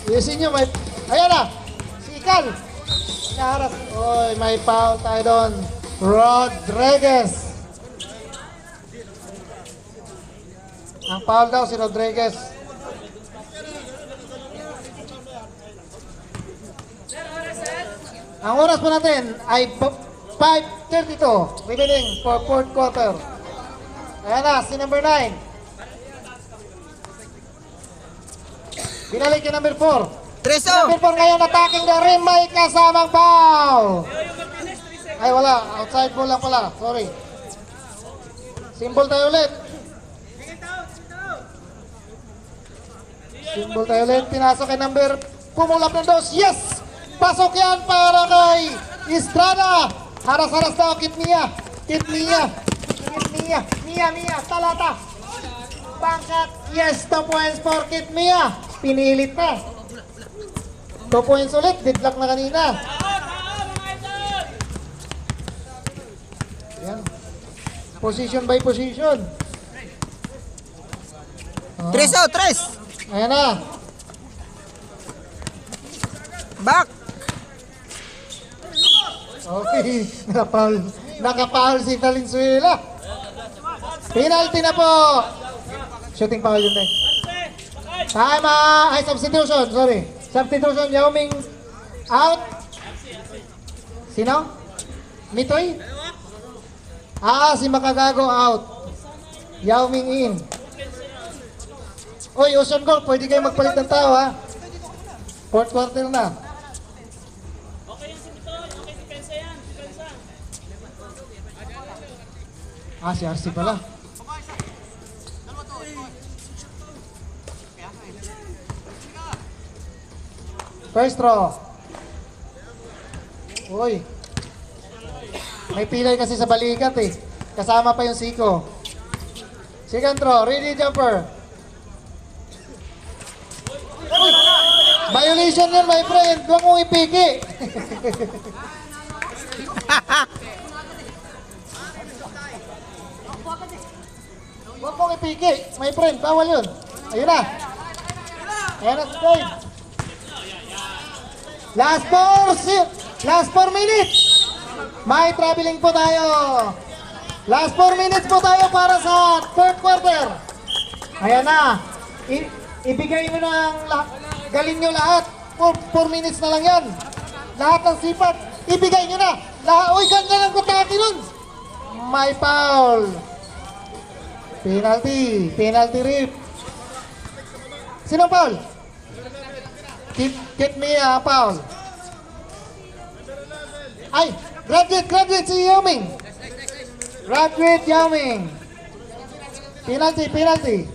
Iusin nyo, may... Ayan na. Si Ikal. Naharas. Oy, may foul tayo doon. Rodriguez. Ang foul daw si Rodriguez. Ang oras po natin ay 5:32 remaining for fourth quarter. Ayan na, si number 9. Binalik yung number 4. Tres, Number 4 ngayon attacking the rim, may kasamang foul. Ay wala, outside ball lang pala, sorry. Symbol tayo ulit. Symbol tayo ulit, pinasok kay number, pumulap ng dos, yes! Pasok yan para kay Estrada. Haras-haras daw, Kit Mia. Kit Mia. Kit Mia. Mia, talata. Pangkat, yes, 2 points for Kit Mia. Pinilit na. 2 points ulit, deadlock na kanina. Yan. Position by position. Tres, tres. Ayan na. Back. Okay, nakapaul si Valenzuela. Penalty na po. Shooting foul yun eh. Tama. Ay, substitution. Sorry. Substitution. Yao Ming out. Sino? Mitoy? Si Makagago out. Yao Ming in. Oy, Ocean Gold, pwede kayo magpalit ng tao ha. Fourth quarter na. Si RC pala. First throw. Uy. May pilay kasi sa balikat eh. Kasama pa yung siko. Second throw. Ready, jumper. Uy. Violation yun, my friend. Huwag mong ipiki. Huwag mong ipiki, my friend. Bawal yun. Ayun na. Ayan na si Dave. Last 4 minutes. May traveling po tayo. Last 4 minutes po tayo para sa third quarter. Ayan na. Ibigay nyo na ang galing nyo lahat. 4 minutes na lang yan. Lahat ng sipat. Ibigay nyo na. Uy, ganda ng kutaki nun. May foul. Penalty. Penalty rip. Sino foul? Kit Mia foul. Ay, graduate si Yao Ming. Graduate Yao Ming. Penalty.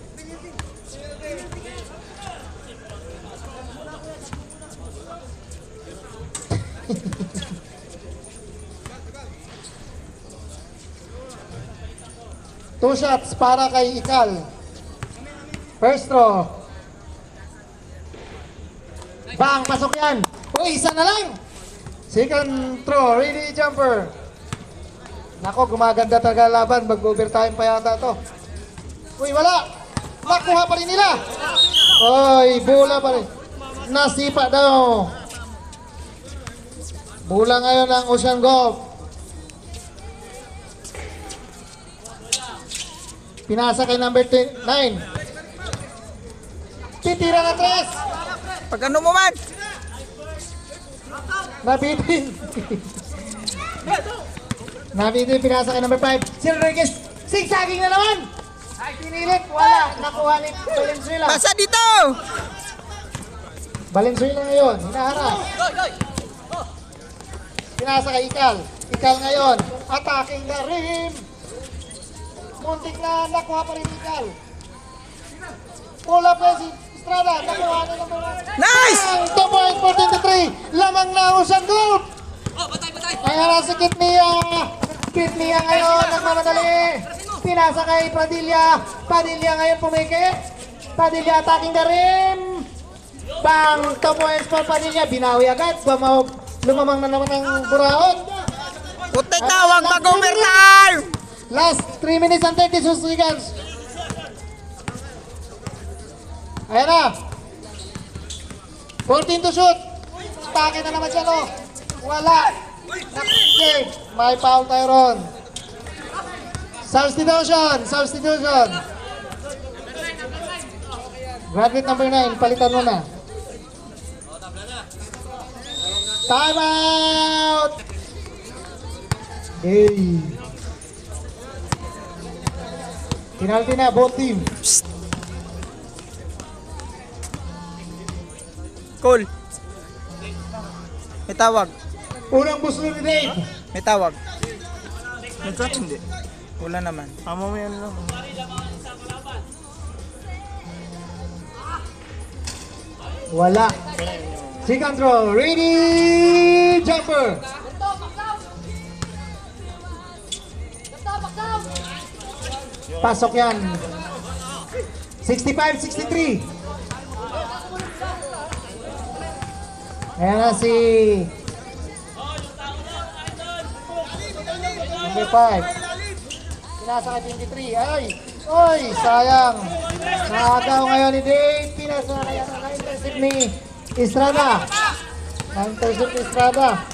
Two shots para kay Ikal. First throw. Bang, pasok yan. Uy, isa na lang. Second throw, ready, jumper. Nako, gumaganda talaga laban. Mag-overtime pa yata to. Uy, wala. Nakuha pa rin nila. Uy, bola pa rin. Nasipa daw. Bola ngayon ng Ocean Golf. Pinasa kay number 9. Titira na 3. Pag ano mo man. Nabitin. Nabitin, pinasa kay number 5. Si Rodriguez, sigsaging na naman. Pinilit, wala. Nakuha ni Valenzuela. Pasa dito! Valenzuela ngayon, hinaharap. Pinasa kay Ikal. Ikal ngayon, attacking the rim. Muntik na nakuha pa rin Ikal. Pull up na si Estrada, nakuha na naman. Nice! 2 point for 23. Lamang na ang Usanggob. Kaya na si Kitnia. Kitnia ngayon, nagmamadali. Pinasa kay Padilla. Padilla ngayon pumikit. Padilla attacking the rim. Bang! 2 points for Padilla. Binawi agad. Lumamang na naman ang buraot. Putek na, wag mag-overtime! Last 3 minutes and 32 seconds. Ayan na. 14 to shoot. Atake na naman siya, no? Wala. Okay. May foul tayo ron. Substitution. Graduate number 9, palitan mo na. Time out! Hey. Penalty na, both team. Cool. May tawag. Unang buslo ni Dave. May tawag. Nag-catch hindi? Wala naman. Amo mo yan lang. Wala. Second throw. Ready, jumper. Pasok yan. 65-63. Ayan na si number 5. Pinasa ka 23. Ay! Oy! Sayang! Nakagaw ngayon ni Dave. Pinasa na kaya na-intercept ni Estrada. Na-intercept ni Estrada.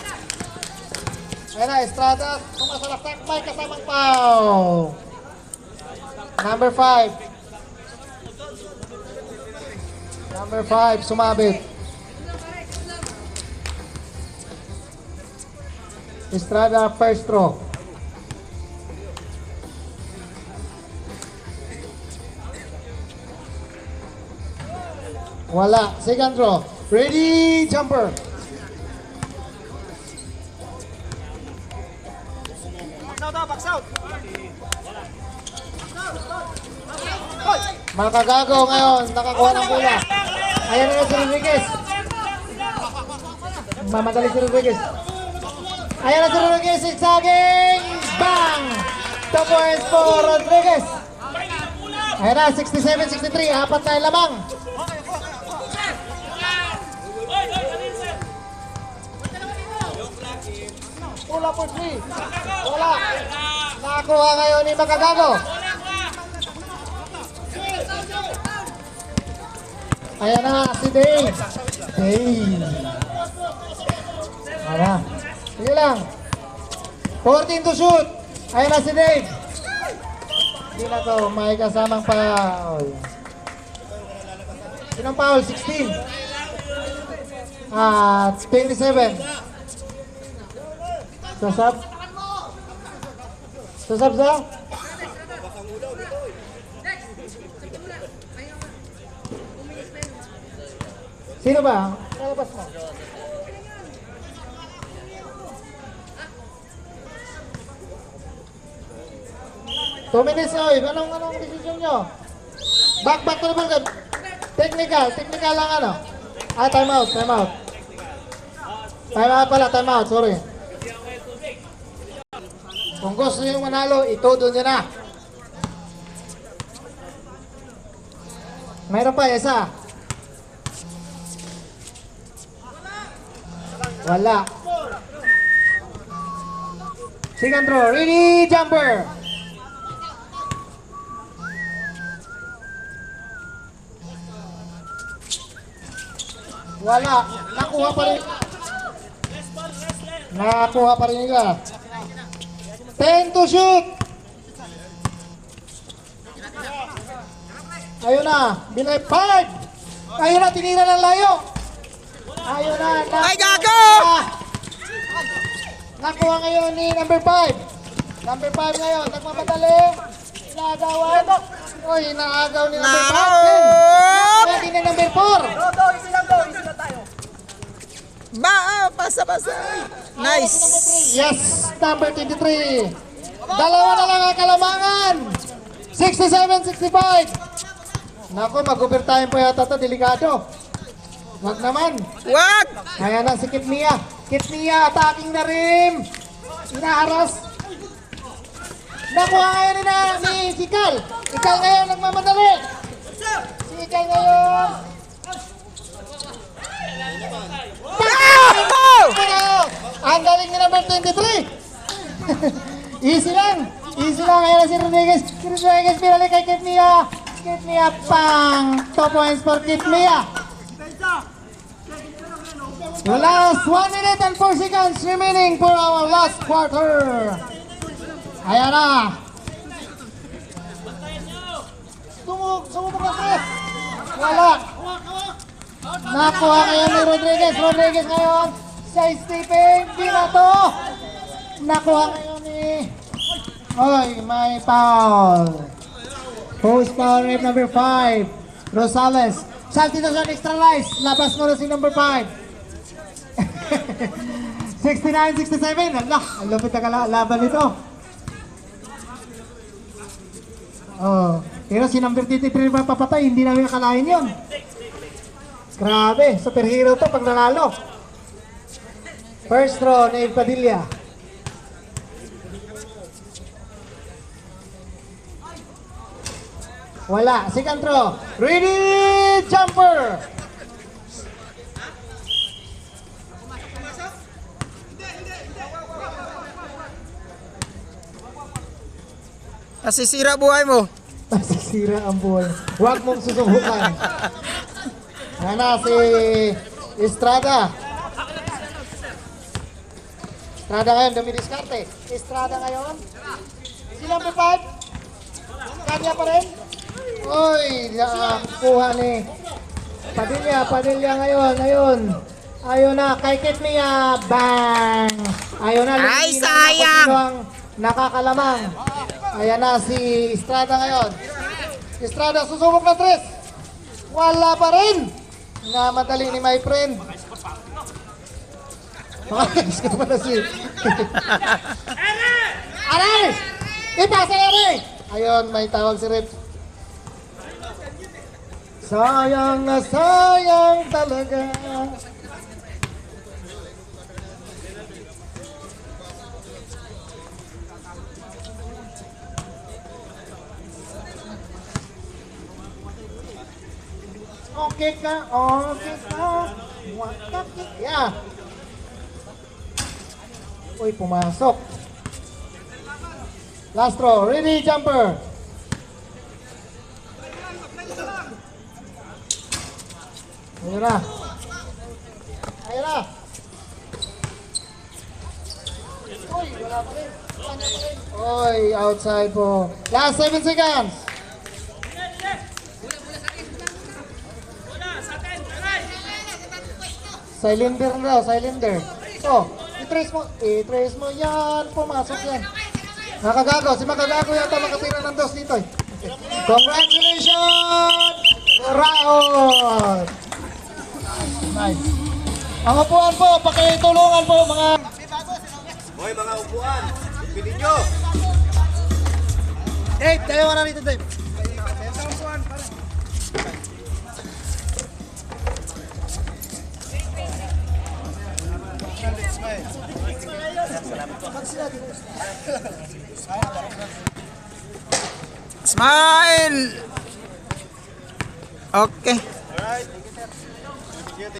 Ayan na, Estrada. Kumasalaktak. May kasamang foul. Number 5. Number 5. Sumabit. Estrada first throw. Wala. Second throw. Ready, jumper. Makagago ngayon. Nakakuha ng bola. Ayan na si Rodriguez. Mamadali si Rodriguez. Ayan na si Rodriguez, saging! Bang! 2 points for Rodriguez. Ayan na, 67-63, apat na lamang. Pula for 3. Wala. Nakakuha ngayon ni Makagago. Ayan na, si Dave. Ayan na. Sige lang. 14 to shoot. Ayan na si Dave. Hindi na to. May kasamang foul. Sinong foul? 16. 27. Sasab? Sasab sa? Sino ba? Nalabas mo. Two minutes na, oy. Anong decision nyo? Back to the ball. Technical lang ano. Time out. Time out pala, time out, sorry. Kung gusto nyo manalo, itudo nyo na. Mayroon pa, isa. Wala. Second throw, ready, jumper. Wala. Nakuha pa rin nila. 10 to shoot. Ayun na. Binay 5. Ayun na. Tinira ng layo. Ayun na. Ay, gago! Nakuha ngayon ni number 5. Number 5 ngayon. Nagmamadali. Nagawan. Oy, naagaw ni number Nako! 5. Pwede na number 4. Pasa. Nice. Yes, number 23. Dalawa na lang ang kalamangan. 67-65. Naku, mag-overtime po yata ito. Delikado. Wag naman. Wag! Kaya na si Kitmia. Kitmia, attacking na rin. Inaharas. Nakuha ngayon ni Sikal. Sikal ngayon nagmamadali. Sikal ngayon. Ang galing ni number 23. Easy lang. Easy lang. Ayan na si Rodriguez. Si Rodriguez pinalik kay Kitmia. Kitmia pang 2 points for Kitmia. The last 1 minute and 4 seconds remaining for our last quarter. Ayan na. Sumubok na 3. Wala. Nakuha kayo ni Rodriguez. Rodriguez ngayon. Side stepping. Di na to. Nakuha kayo ni... Oy, may foul. Post foul rate number 5. Rosales. Salti na sa extra life. Labas mo na si number 5. 69-67. Ala, ang lupit na laban nito. Oh, pero si number 33 pa papatay, hindi namin akalain yun. Grabe, superhero to pag nanalo. First throw, Nave Padilla. Wala, second throw. Ready, jumper! Nasisira buhay mo. Masisira ang buhay. Huwag mong susubukan. Ano si Estrada. Estrada ngayon, dumidiskarte. Estrada ngayon. Si number 5. Kanya pa rin. Uy, kuha ni Padilla ngayon. Ayun na, kay Kitmia. Bang! Ayun na. Ay, sayang! Ang nakakalamang. Ayan na si Estrada ngayon. Estrada susubok na 3. Wala pa rin. Namadali ni my friend. Makakis ka pa na si... Aray! Ipasa na rin! Ayun, may tawag si Rip. Sayang na sayang talaga. Okay ka. Yeah. Uy, pumasok. Last throw. Ready, jumper. Ayun na. Uy, wala pa rin. Uy, outside po. Last 7 seconds. Cylinder na daw, cylinder. So, i-trace mo yan, pumasok yan. Nakagago, si Makagago yata makatira ng dos dito eh. Congratulations! Raon! Nice. Ang upuan po, pakitulungan po mga... Hoy, mga upuan, pili nyo. Dave, tayo ka na rito, Dave. Smile! Okay.